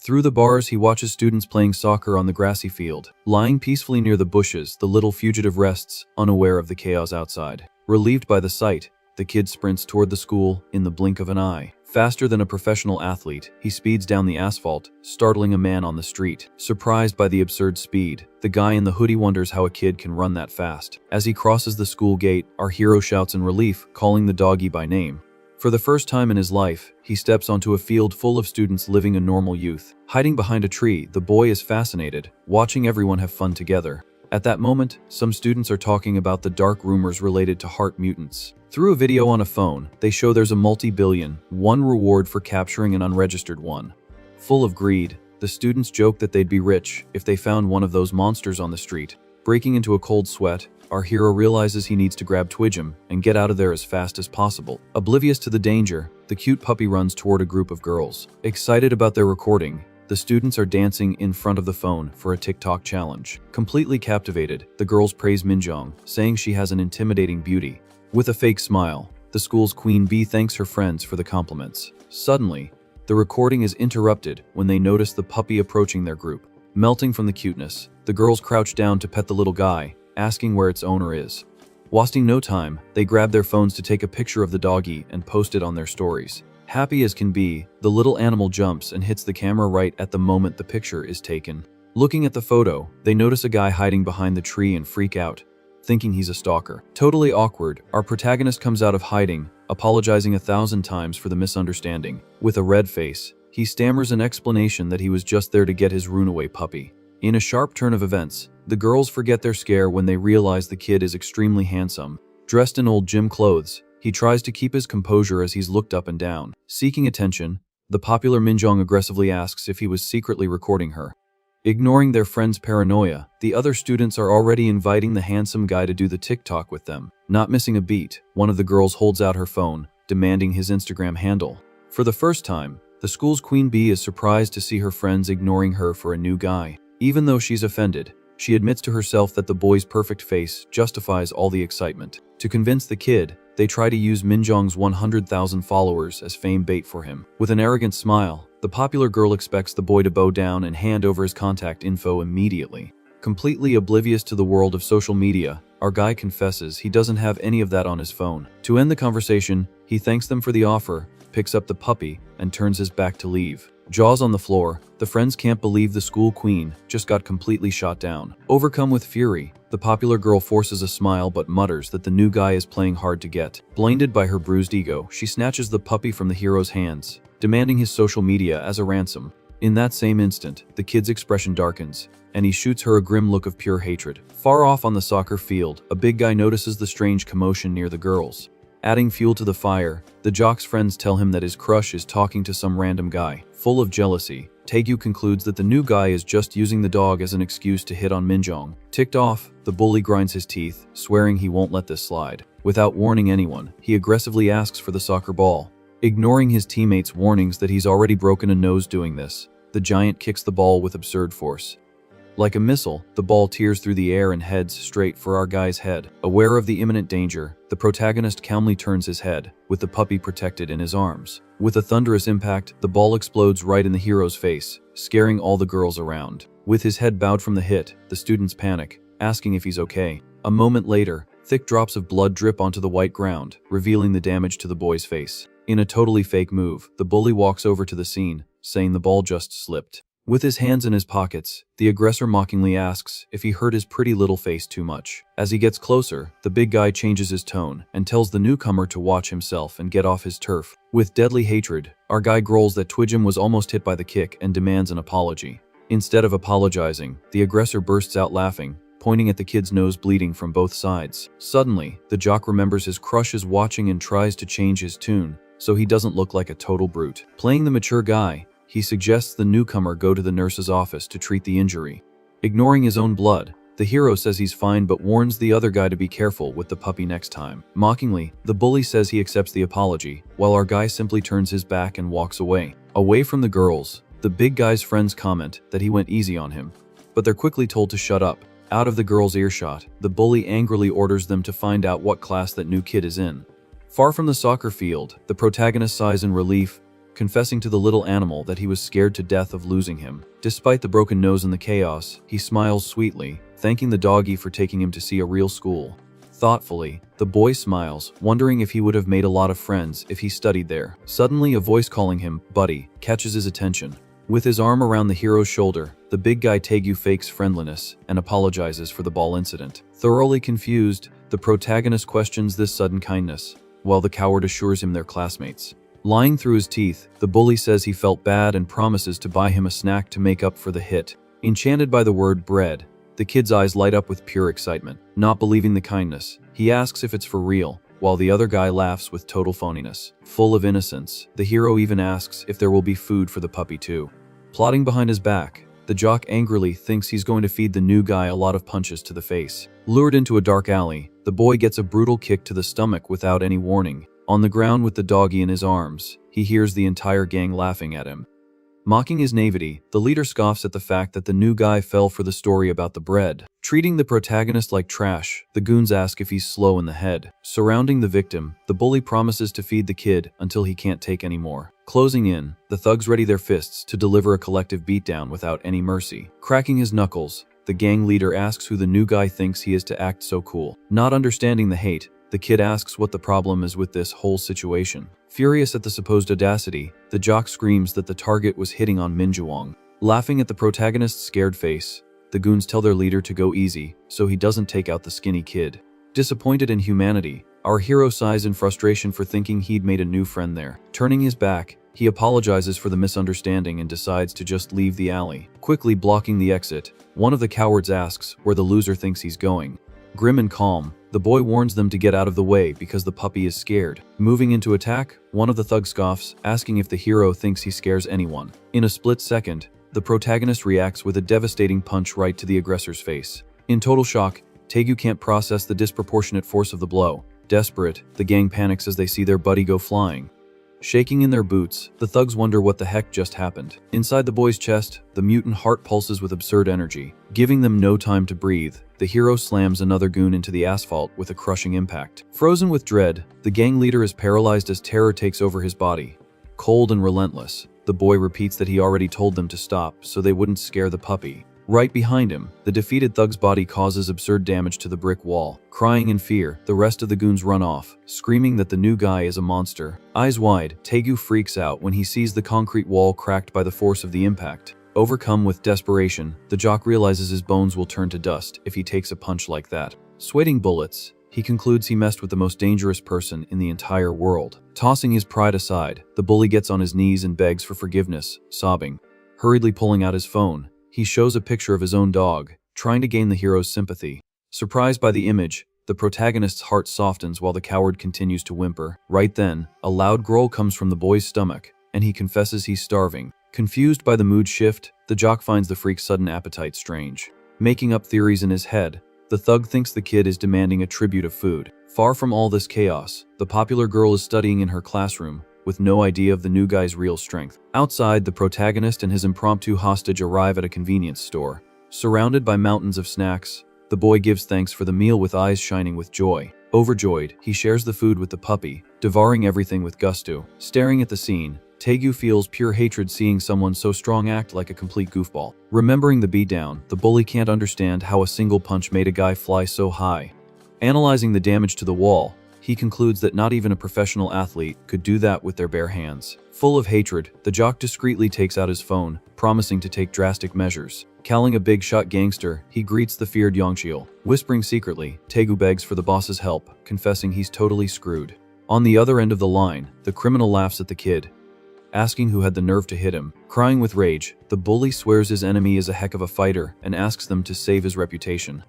Through the bars, he watches students playing soccer on the grassy field. Lying peacefully near the bushes, the little fugitive rests, unaware of the chaos outside. Relieved by the sight, the kid sprints toward the school in the blink of an eye. Faster than a professional athlete, he speeds down the asphalt, startling a man on the street. Surprised by the absurd speed, the guy in the hoodie wonders how a kid can run that fast. As he crosses the school gate, our hero shouts in relief, calling the doggy by name. For the first time in his life, he steps onto a field full of students living a normal youth. Hiding behind a tree, the boy is fascinated, watching everyone have fun together. At that moment, some students are talking about the dark rumors related to heart mutants. Through a video on a phone, they show there's a multi-billion-won reward for capturing an unregistered one. Full of greed, the students joke that they'd be rich if they found one of those monsters on the street. Breaking into a cold sweat, our hero realizes he needs to grab Twidgem and get out of there as fast as possible. Oblivious to the danger, the cute puppy runs toward a group of girls. Excited about their recording, the students are dancing in front of the phone for a TikTok challenge. Completely captivated, the girls praise Minjong, saying she has an intimidating beauty. With a fake smile, the school's queen bee thanks her friends for the compliments. Suddenly, the recording is interrupted when they notice the puppy approaching their group. Melting from the cuteness, the girls crouch down to pet the little guy, asking where its owner is. Wasting no time, they grab their phones to take a picture of the doggy and post it on their stories. Happy as can be, the little animal jumps and hits the camera right at the moment the picture is taken. Looking at the photo, they notice a guy hiding behind the tree and freak out, thinking he's a stalker. Totally awkward, our protagonist comes out of hiding, apologizing 1,000 times for the misunderstanding. With a red face, he stammers an explanation that he was just there to get his runaway puppy. In a sharp turn of events, the girls forget their scare when they realize the kid is extremely handsome. Dressed in old gym clothes, he tries to keep his composure as he's looked up and down. Seeking attention, the popular Minjong aggressively asks if he was secretly recording her. Ignoring their friend's paranoia, the other students are already inviting the handsome guy to do the TikTok with them. Not missing a beat, one of the girls holds out her phone, demanding his Instagram handle. For the first time, the school's queen bee is surprised to see her friends ignoring her for a new guy. Even though she's offended, she admits to herself that the boy's perfect face justifies all the excitement. To convince the kid, they try to use Minjong's 100,000 followers as fame bait for him. With an arrogant smile, the popular girl expects the boy to bow down and hand over his contact info immediately. Completely oblivious to the world of social media, our guy confesses he doesn't have any of that on his phone. To end the conversation, he thanks them for the offer, picks up the puppy, and turns his back to leave. Jaws on the floor, the friends can't believe the school queen just got completely shot down. Overcome with fury, the popular girl forces a smile but mutters that the new guy is playing hard to get. Blinded by her bruised ego, she snatches the puppy from the hero's hands, demanding his social media as a ransom. In that same instant, the kid's expression darkens, and he shoots her a grim look of pure hatred. Far off on the soccer field, a big guy notices the strange commotion near the girls. Adding fuel to the fire, the jock's friends tell him that his crush is talking to some random guy. Full of jealousy, Taegu concludes that the new guy is just using the dog as an excuse to hit on Minjong. Ticked off, the bully grinds his teeth, swearing he won't let this slide. Without warning anyone, he aggressively asks for the soccer ball. Ignoring his teammates' warnings that he's already broken a nose doing this, the giant kicks the ball with absurd force. Like a missile, the ball tears through the air and heads straight for our guy's head. Aware of the imminent danger, the protagonist calmly turns his head, with the puppy protected in his arms. With a thunderous impact, the ball explodes right in the hero's face, scaring all the girls around. With his head bowed from the hit, the students panic, asking if he's okay. A moment later, thick drops of blood drip onto the white ground, revealing the damage to the boy's face. In a totally fake move, the bully walks over to the scene, saying the ball just slipped. With his hands in his pockets, the aggressor mockingly asks if he hurt his pretty little face too much. As he gets closer, the big guy changes his tone and tells the newcomer to watch himself and get off his turf. With deadly hatred, our guy growls that Twidgem was almost hit by the kick and demands an apology. Instead of apologizing, the aggressor bursts out laughing, pointing at the kid's nose bleeding from both sides. Suddenly, the jock remembers his crush is watching and tries to change his tune, so he doesn't look like a total brute. Playing the mature guy, he suggests the newcomer go to the nurse's office to treat the injury. Ignoring his own blood, the hero says he's fine but warns the other guy to be careful with the puppy next time. Mockingly, the bully says he accepts the apology, while our guy simply turns his back and walks away. Away from the girls, the big guy's friends comment that he went easy on him, but they're quickly told to shut up. Out of the girls' earshot, the bully angrily orders them to find out what class that new kid is in. Far from the soccer field, the protagonist sighs in relief, confessing to the little animal that he was scared to death of losing him. Despite the broken nose and the chaos, he smiles sweetly, thanking the doggy for taking him to see a real school. Thoughtfully, the boy smiles, wondering if he would have made a lot of friends if he studied there. Suddenly, a voice calling him, "Buddy," catches his attention. With his arm around the hero's shoulder, the big guy Taegu fakes friendliness and apologizes for the ball incident. Thoroughly confused, the protagonist questions this sudden kindness, while the coward assures him they're classmates. Lying through his teeth, the bully says he felt bad and promises to buy him a snack to make up for the hit. Enchanted by the word bread, the kid's eyes light up with pure excitement. Not believing the kindness, he asks if it's for real, while the other guy laughs with total phoniness. Full of innocence, the hero even asks if there will be food for the puppy too. Plotting behind his back, the jock angrily thinks he's going to feed the new guy a lot of punches to the face. Lured into a dark alley, the boy gets a brutal kick to the stomach without any warning. On the ground with the doggy in his arms, he hears the entire gang laughing at him. Mocking his naivety, the leader scoffs at the fact that the new guy fell for the story about the bread. Treating the protagonist like trash, the goons ask if he's slow in the head. Surrounding the victim, the bully promises to feed the kid until he can't take any more. Closing in, the thugs ready their fists to deliver a collective beatdown without any mercy. Cracking his knuckles, the gang leader asks who the new guy thinks he is to act so cool. Not understanding the hate, the kid asks what the problem is with this whole situation. Furious at the supposed audacity, the jock screams that the target was hitting on Minjuang. Laughing at the protagonist's scared face, the goons tell their leader to go easy, so he doesn't take out the skinny kid. Disappointed in humanity, our hero sighs in frustration for thinking he'd made a new friend there. Turning his back, he apologizes for the misunderstanding and decides to just leave the alley. Quickly blocking the exit, one of the cowards asks where the loser thinks he's going. Grim and calm, the boy warns them to get out of the way because the puppy is scared. Moving into attack, one of the thugs scoffs, asking if the hero thinks he scares anyone. In a split second, the protagonist reacts with a devastating punch right to the aggressor's face. In total shock, Taegu can't process the disproportionate force of the blow. Desperate, the gang panics as they see their buddy go flying. Shaking in their boots, the thugs wonder what the heck just happened. Inside the boy's chest, the mutant heart pulses with absurd energy. Giving them no time to breathe, the hero slams another goon into the asphalt with a crushing impact. Frozen with dread, the gang leader is paralyzed as terror takes over his body. Cold and relentless, the boy repeats that he already told them to stop so they wouldn't scare the puppy. Right behind him, the defeated thug's body causes absurd damage to the brick wall. Crying in fear, the rest of the goons run off, screaming that the new guy is a monster. Eyes wide, Taegu freaks out when he sees the concrete wall cracked by the force of the impact. Overcome with desperation, the jock realizes his bones will turn to dust if he takes a punch like that. Sweating bullets, he concludes he messed with the most dangerous person in the entire world. Tossing his pride aside, the bully gets on his knees and begs for forgiveness, sobbing. Hurriedly pulling out his phone, he shows a picture of his own dog, trying to gain the hero's sympathy. Surprised by the image, the protagonist's heart softens while the coward continues to whimper. Right then, a loud growl comes from the boy's stomach, and he confesses he's starving. Confused by the mood shift, the jock finds the freak's sudden appetite strange. Making up theories in his head, the thug thinks the kid is demanding a tribute of food. Far from all this chaos, the popular girl is studying in her classroom, with no idea of the new guy's real strength. Outside, the protagonist and his impromptu hostage arrive at a convenience store. Surrounded by mountains of snacks, the boy gives thanks for the meal with eyes shining with joy. Overjoyed, he shares the food with the puppy, devouring everything with gusto. Staring at the scene, Taegu feels pure hatred seeing someone so strong act like a complete goofball. Remembering the beatdown, the bully can't understand how a single punch made a guy fly so high. Analyzing the damage to the wall, he concludes that not even a professional athlete could do that with their bare hands. Full of hatred, the jock discreetly takes out his phone, promising to take drastic measures. Calling a big-shot gangster, he greets the feared Yongchil. Whispering secretly, Taegu begs for the boss's help, confessing he's totally screwed. On the other end of the line, the criminal laughs at the kid, asking who had the nerve to hit him. Crying with rage, the bully swears his enemy is a heck of a fighter and asks them to save his reputation.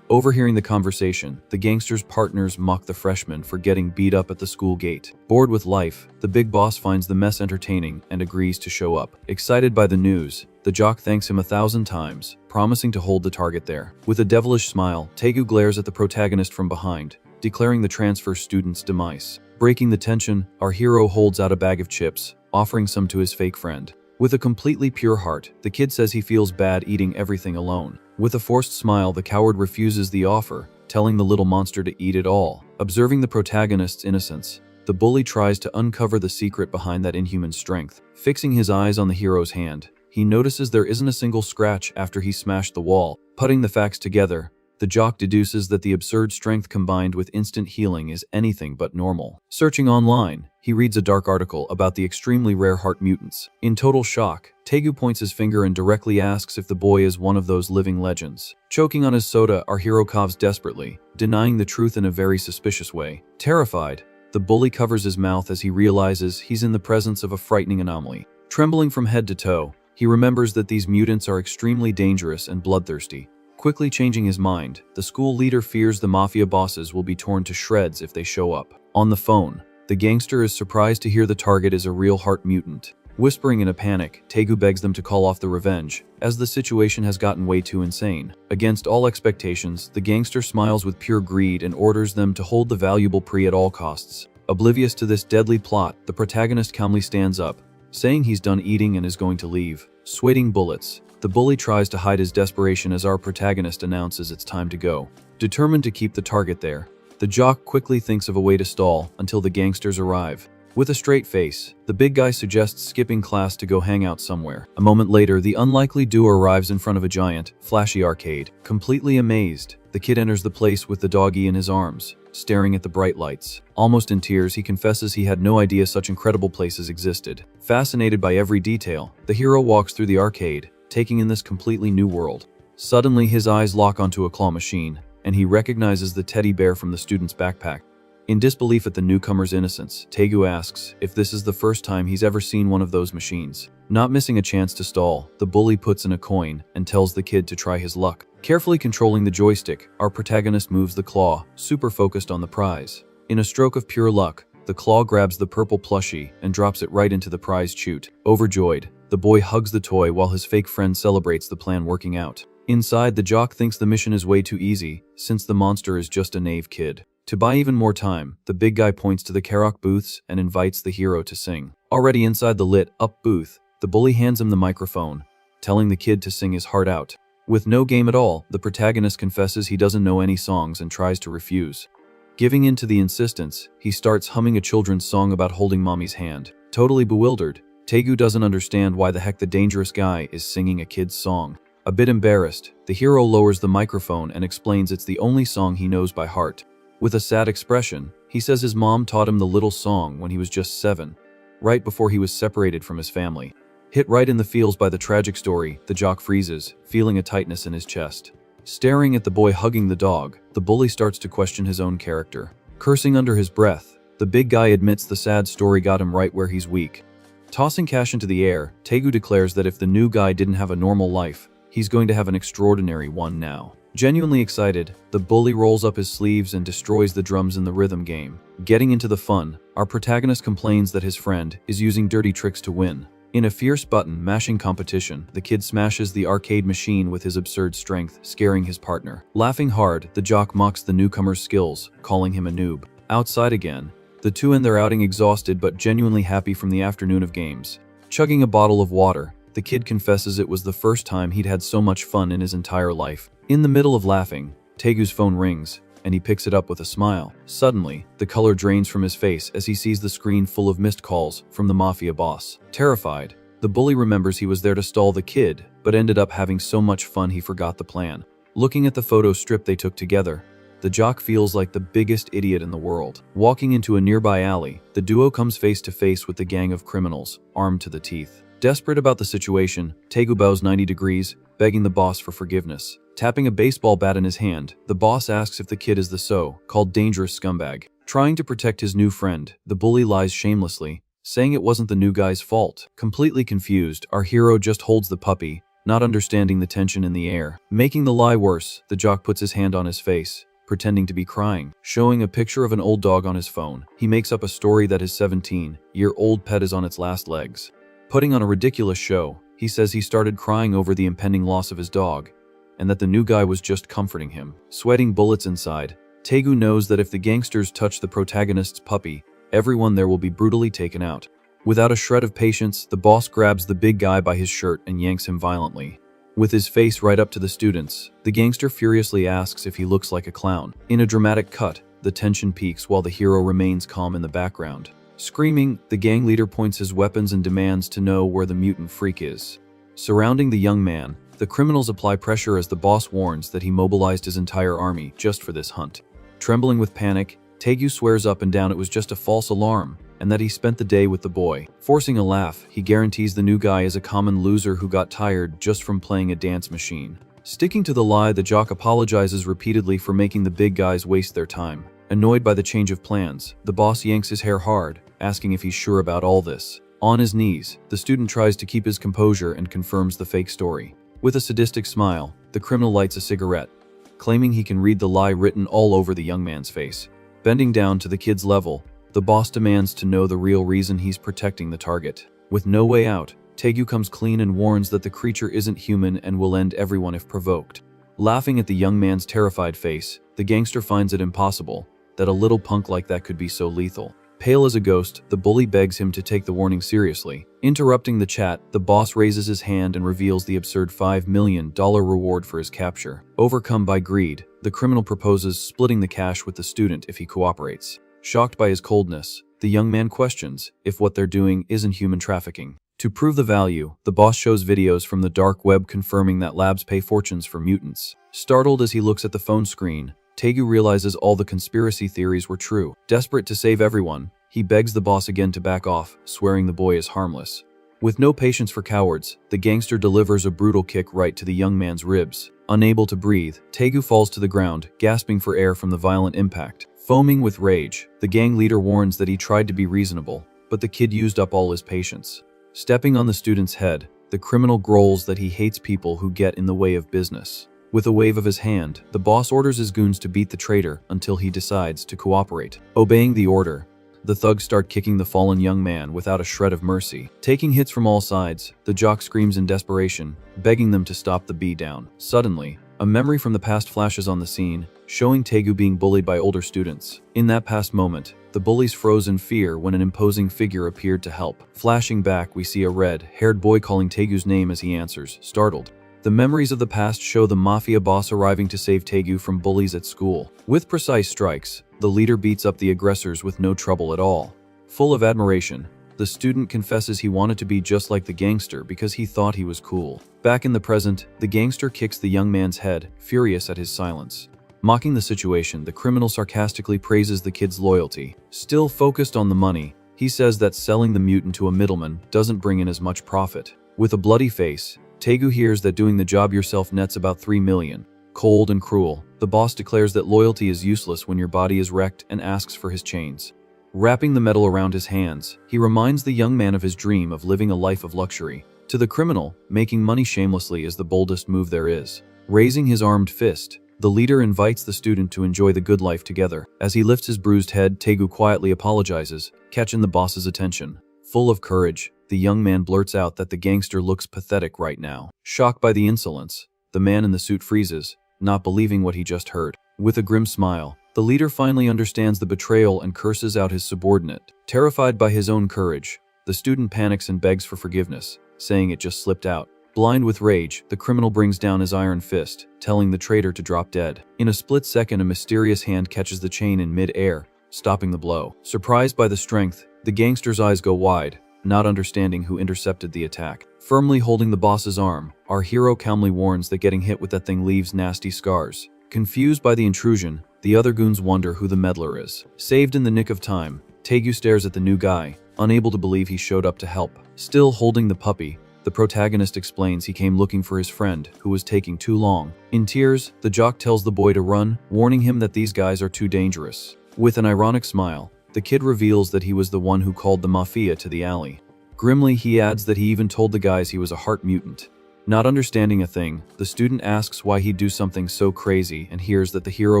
Overhearing the conversation, the gangster's partners mock the freshman for getting beat up at the school gate. Bored with life, the big boss finds the mess entertaining and agrees to show up. Excited by the news, the jock thanks him 1,000 times, promising to hold the target there. With a devilish smile, Taegu glares at the protagonist from behind, declaring the transfer student's demise. Breaking the tension, our hero holds out a bag of chips, offering some to his fake friend. With a completely pure heart, the kid says he feels bad eating everything alone. With a forced smile, the coward refuses the offer, telling the little monster to eat it all. Observing the protagonist's innocence, the bully tries to uncover the secret behind that inhuman strength. Fixing his eyes on the hero's hand, he notices there isn't a single scratch after he smashed the wall. Putting the facts together, the jock deduces that the absurd strength combined with instant healing is anything but normal. Searching online, he reads a dark article about the extremely rare heart mutants. In total shock, Taegu points his finger and directly asks if the boy is one of those living legends. Choking on his soda, our hero coughs desperately, denying the truth in a very suspicious way. Terrified, the bully covers his mouth as he realizes he's in the presence of a frightening anomaly. Trembling from head to toe, he remembers that these mutants are extremely dangerous and bloodthirsty. Quickly changing his mind, the school leader fears the mafia bosses will be torn to shreds if they show up. On the phone, the gangster is surprised to hear the target is a real heart mutant. Whispering in a panic, Taegu begs them to call off the revenge, as the situation has gotten way too insane. Against all expectations, the gangster smiles with pure greed and orders them to hold the valuable Pri at all costs. Oblivious to this deadly plot, the protagonist calmly stands up, saying he's done eating and is going to leave. Sweating bullets, the bully tries to hide his desperation as our protagonist announces it's time to go. Determined to keep the target there, the jock quickly thinks of a way to stall until the gangsters arrive. With a straight face, the big guy suggests skipping class to go hang out somewhere. A moment later, the unlikely duo arrives in front of a giant, flashy arcade. Completely amazed, the kid enters the place with the doggy in his arms, staring at the bright lights. Almost in tears, he confesses he had no idea such incredible places existed. Fascinated by every detail, the hero walks through the arcade, taking in this completely new world. Suddenly, his eyes lock onto a claw machine, and he recognizes the teddy bear from the student's backpack. In disbelief at the newcomer's innocence, Taegu asks if this is the first time he's ever seen one of those machines. Not missing a chance to stall, the bully puts in a coin and tells the kid to try his luck. Carefully controlling the joystick, our protagonist moves the claw, super focused on the prize. In a stroke of pure luck, the claw grabs the purple plushie and drops it right into the prize chute. Overjoyed, the boy hugs the toy while his fake friend celebrates the plan working out. Inside, the jock thinks the mission is way too easy, since the monster is just a naive kid. To buy even more time, the big guy points to the karaoke booths and invites the hero to sing. Already inside the lit-up booth, the bully hands him the microphone, telling the kid to sing his heart out. With no game at all, the protagonist confesses he doesn't know any songs and tries to refuse. Giving in to the insistence, he starts humming a children's song about holding mommy's hand. Totally bewildered, Taegu doesn't understand why the heck the dangerous guy is singing a kid's song. A bit embarrassed, the hero lowers the microphone and explains it's the only song he knows by heart. With a sad expression, he says his mom taught him the little song when he was just 7, right before he was separated from his family. Hit right in the feels by the tragic story, the jock freezes, feeling a tightness in his chest. Staring at the boy hugging the dog, the bully starts to question his own character. Cursing under his breath, the big guy admits the sad story got him right where he's weak. Tossing cash into the air, Taegu declares that if the new guy didn't have a normal life, he's going to have an extraordinary one now. Genuinely excited, the bully rolls up his sleeves and destroys the drums in the rhythm game. Getting into the fun, our protagonist complains that his friend is using dirty tricks to win. In a fierce button-mashing competition, the kid smashes the arcade machine with his absurd strength, scaring his partner. Laughing hard, the jock mocks the newcomer's skills, calling him a noob. Outside again, the two end their outing exhausted but genuinely happy from the afternoon of games. Chugging a bottle of water, the kid confesses it was the first time he'd had so much fun in his entire life. In the middle of laughing, Taegu's phone rings, and he picks it up with a smile. Suddenly, the color drains from his face as he sees the screen full of missed calls from the mafia boss. Terrified, the bully remembers he was there to stall the kid, but ended up having so much fun he forgot the plan. Looking at the photo strip they took together, the jock feels like the biggest idiot in the world. Walking into a nearby alley, the duo comes face to face with the gang of criminals, armed to the teeth. Desperate about the situation, Taegu bows 90 degrees, begging the boss for forgiveness. Tapping a baseball bat in his hand, the boss asks if the kid is the so-called dangerous scumbag. Trying to protect his new friend, the bully lies shamelessly, saying it wasn't the new guy's fault. Completely confused, our hero just holds the puppy, not understanding the tension in the air. Making the lie worse, the jock puts his hand on his face, pretending to be crying. Showing a picture of an old dog on his phone, he makes up a story that his 17-year-old pet is on its last legs. Putting on a ridiculous show, he says he started crying over the impending loss of his dog, and that the new guy was just comforting him. Sweating bullets inside, Taegu knows that if the gangsters touch the protagonist's puppy, everyone there will be brutally taken out. Without a shred of patience, the boss grabs the big guy by his shirt and yanks him violently. With his face right up to the students, the gangster furiously asks if he looks like a clown. In a dramatic cut, the tension peaks while the hero remains calm in the background. Screaming, the gang leader points his weapons and demands to know where the mutant freak is. Surrounding the young man, the criminals apply pressure as the boss warns that he mobilized his entire army just for this hunt. Trembling with panic, Taegu swears up and down it was just a false alarm, and that he spent the day with the boy. Forcing a laugh, he guarantees the new guy is a common loser who got tired just from playing a dance machine. Sticking to the lie, the jock apologizes repeatedly for making the big guys waste their time. Annoyed by the change of plans, the boss yanks his hair hard, asking if he's sure about all this. On his knees, the student tries to keep his composure and confirms the fake story. With a sadistic smile, the criminal lights a cigarette, claiming he can read the lie written all over the young man's face. Bending down to the kid's level, the boss demands to know the real reason he's protecting the target. With no way out, Taegu comes clean and warns that the creature isn't human and will end everyone if provoked. Laughing at the young man's terrified face, the gangster finds it impossible that a little punk like that could be so lethal. Pale as a ghost, the bully begs him to take the warning seriously. Interrupting the chat, the boss raises his hand and reveals the absurd $5 million reward for his capture. Overcome by greed, the criminal proposes splitting the cash with the student if he cooperates. Shocked by his coldness, the young man questions if what they're doing isn't human trafficking. To prove the value, the boss shows videos from the dark web confirming that labs pay fortunes for mutants. Startled as he looks at the phone screen, Taegu realizes all the conspiracy theories were true. Desperate to save everyone, he begs the boss again to back off, swearing the boy is harmless. With no patience for cowards, the gangster delivers a brutal kick right to the young man's ribs. Unable to breathe, Taegu falls to the ground, gasping for air from the violent impact. Foaming with rage, the gang leader warns that he tried to be reasonable, but the kid used up all his patience. Stepping on the student's head, the criminal growls that he hates people who get in the way of business. With a wave of his hand, the boss orders his goons to beat the traitor until he decides to cooperate. Obeying the order, the thugs start kicking the fallen young man without a shred of mercy. Taking hits from all sides, the jock screams in desperation, begging them to stop the beatdown. Suddenly, a memory from the past flashes on the scene, showing Taegu being bullied by older students. In that past moment, the bullies froze in fear when an imposing figure appeared to help. Flashing back, we see a red-haired boy calling Taegu's name as he answers, startled. The memories of the past show the mafia boss arriving to save Taegu from bullies at school. With precise strikes, the leader beats up the aggressors with no trouble at all. Full of admiration, the student confesses he wanted to be just like the gangster because he thought he was cool. Back in the present, the gangster kicks the young man's head, furious at his silence. Mocking the situation, the criminal sarcastically praises the kid's loyalty. Still focused on the money, he says that selling the mutant to a middleman doesn't bring in as much profit. With a bloody face, Taegu hears that doing the job yourself nets about $3 million. Cold and cruel, the boss declares that loyalty is useless when your body is wrecked and asks for his chains. Wrapping the metal around his hands, he reminds the young man of his dream of living a life of luxury. To the criminal, making money shamelessly is the boldest move there is. Raising his armed fist, the leader invites the student to enjoy the good life together. As he lifts his bruised head, Taegu quietly apologizes, catching the boss's attention. Full of courage, the young man blurts out that the gangster looks pathetic right now. Shocked by the insolence, the man in the suit freezes, not believing what he just heard. With a grim smile, the leader finally understands the betrayal and curses out his subordinate. Terrified by his own courage, the student panics and begs for forgiveness, saying it just slipped out. Blind with rage, the criminal brings down his iron fist, telling the traitor to drop dead. In a split second, a mysterious hand catches the chain in mid-air, stopping the blow. Surprised by the strength, the gangster's eyes go wide, not understanding who intercepted the attack. Firmly holding the boss's arm, our hero calmly warns that getting hit with that thing leaves nasty scars. Confused by the intrusion, the other goons wonder who the meddler is. Saved in the nick of time, Taegu stares at the new guy, unable to believe he showed up to help. Still holding the puppy, the protagonist explains he came looking for his friend, who was taking too long. In tears, the jock tells the boy to run, warning him that these guys are too dangerous. With an ironic smile, the kid reveals that he was the one who called the mafia to the alley. Grimly, he adds that he even told the guys he was a heart mutant. Not understanding a thing, the student asks why he'd do something so crazy and hears that the hero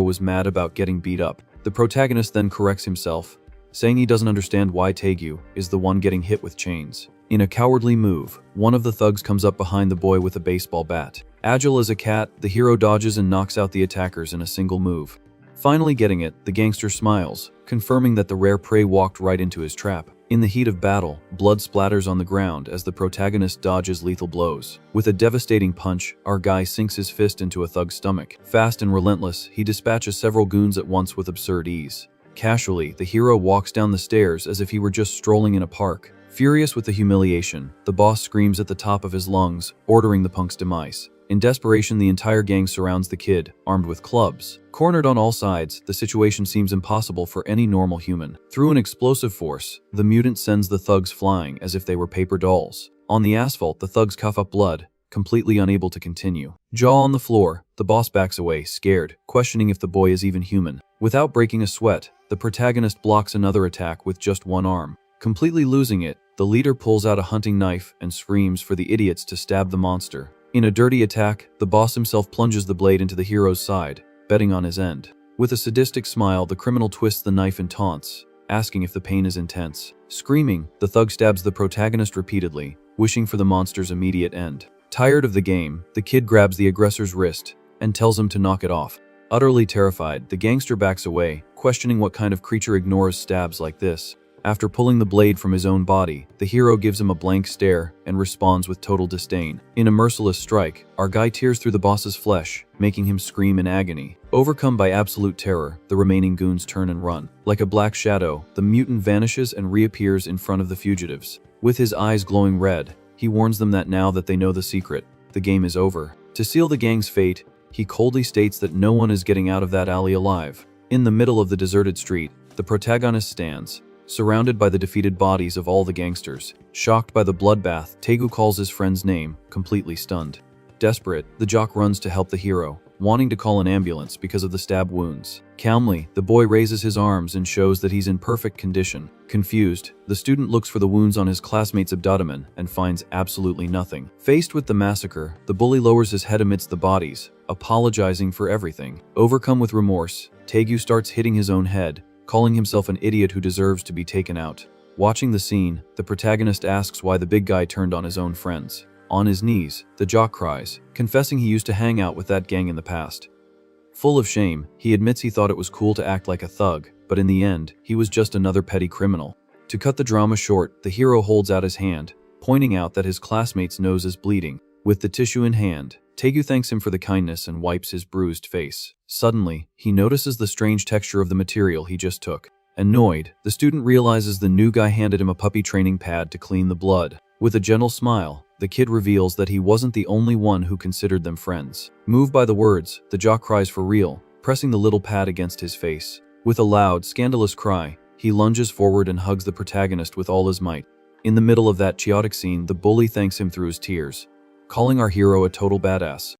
was mad about getting beat up. The protagonist then corrects himself, saying he doesn't understand why Taegu is the one getting hit with chains. In a cowardly move, one of the thugs comes up behind the boy with a baseball bat. Agile as a cat, the hero dodges and knocks out the attackers in a single move. Finally getting it, the gangster smiles, confirming that the rare prey walked right into his trap. In the heat of battle, blood splatters on the ground as the protagonist dodges lethal blows. With a devastating punch, our guy sinks his fist into a thug's stomach. Fast and relentless, he dispatches several goons at once with absurd ease. Casually, the hero walks down the stairs as if he were just strolling in a park. Furious with the humiliation, the boss screams at the top of his lungs, ordering the punk's demise. In desperation, the entire gang surrounds the kid, armed with clubs. Cornered on all sides, the situation seems impossible for any normal human. Through an explosive force, the mutant sends the thugs flying as if they were paper dolls. On the asphalt, the thugs cough up blood, completely unable to continue. Jaw on the floor, the boss backs away, scared, questioning if the boy is even human. Without breaking a sweat, the protagonist blocks another attack with just one arm. Completely losing it, the leader pulls out a hunting knife and screams for the idiots to stab the monster. In a dirty attack, the boss himself plunges the blade into the hero's side, betting on his end. With a sadistic smile, the criminal twists the knife and taunts, asking if the pain is intense. Screaming, the thug stabs the protagonist repeatedly, wishing for the monster's immediate end. Tired of the game, the kid grabs the aggressor's wrist and tells him to knock it off. Utterly terrified, the gangster backs away, questioning what kind of creature ignores stabs like this. After pulling the blade from his own body, the hero gives him a blank stare and responds with total disdain. In a merciless strike, our guy tears through the boss's flesh, making him scream in agony. Overcome by absolute terror, the remaining goons turn and run. Like a black shadow, the mutant vanishes and reappears in front of the fugitives. With his eyes glowing red, he warns them that now that they know the secret, the game is over. To seal the gang's fate, he coldly states that no one is getting out of that alley alive. In the middle of the deserted street, the protagonist stands, surrounded by the defeated bodies of all the gangsters. Shocked by the bloodbath, Taegu calls his friend's name, completely stunned. Desperate, the jock runs to help the hero, wanting to call an ambulance because of the stab wounds. Calmly, the boy raises his arms and shows that he's in perfect condition. Confused, the student looks for the wounds on his classmate's abdomen and finds absolutely nothing. Faced with the massacre, the bully lowers his head amidst the bodies, apologizing for everything. Overcome with remorse, Taegu starts hitting his own head, calling himself an idiot who deserves to be taken out. Watching the scene, the protagonist asks why the big guy turned on his own friends. On his knees, the jock cries, confessing he used to hang out with that gang in the past. Full of shame, he admits he thought it was cool to act like a thug, but in the end, he was just another petty criminal. To cut the drama short, the hero holds out his hand, pointing out that his classmate's nose is bleeding. With the tissue in hand, Taegu thanks him for the kindness and wipes his bruised face. Suddenly, he notices the strange texture of the material he just took. Annoyed, the student realizes the new guy handed him a puppy training pad to clean the blood. With a gentle smile, the kid reveals that he wasn't the only one who considered them friends. Moved by the words, the jock cries for real, pressing the little pad against his face. With a loud, scandalous cry, he lunges forward and hugs the protagonist with all his might. In the middle of that chaotic scene, the bully thanks him through his tears, calling our hero a total badass.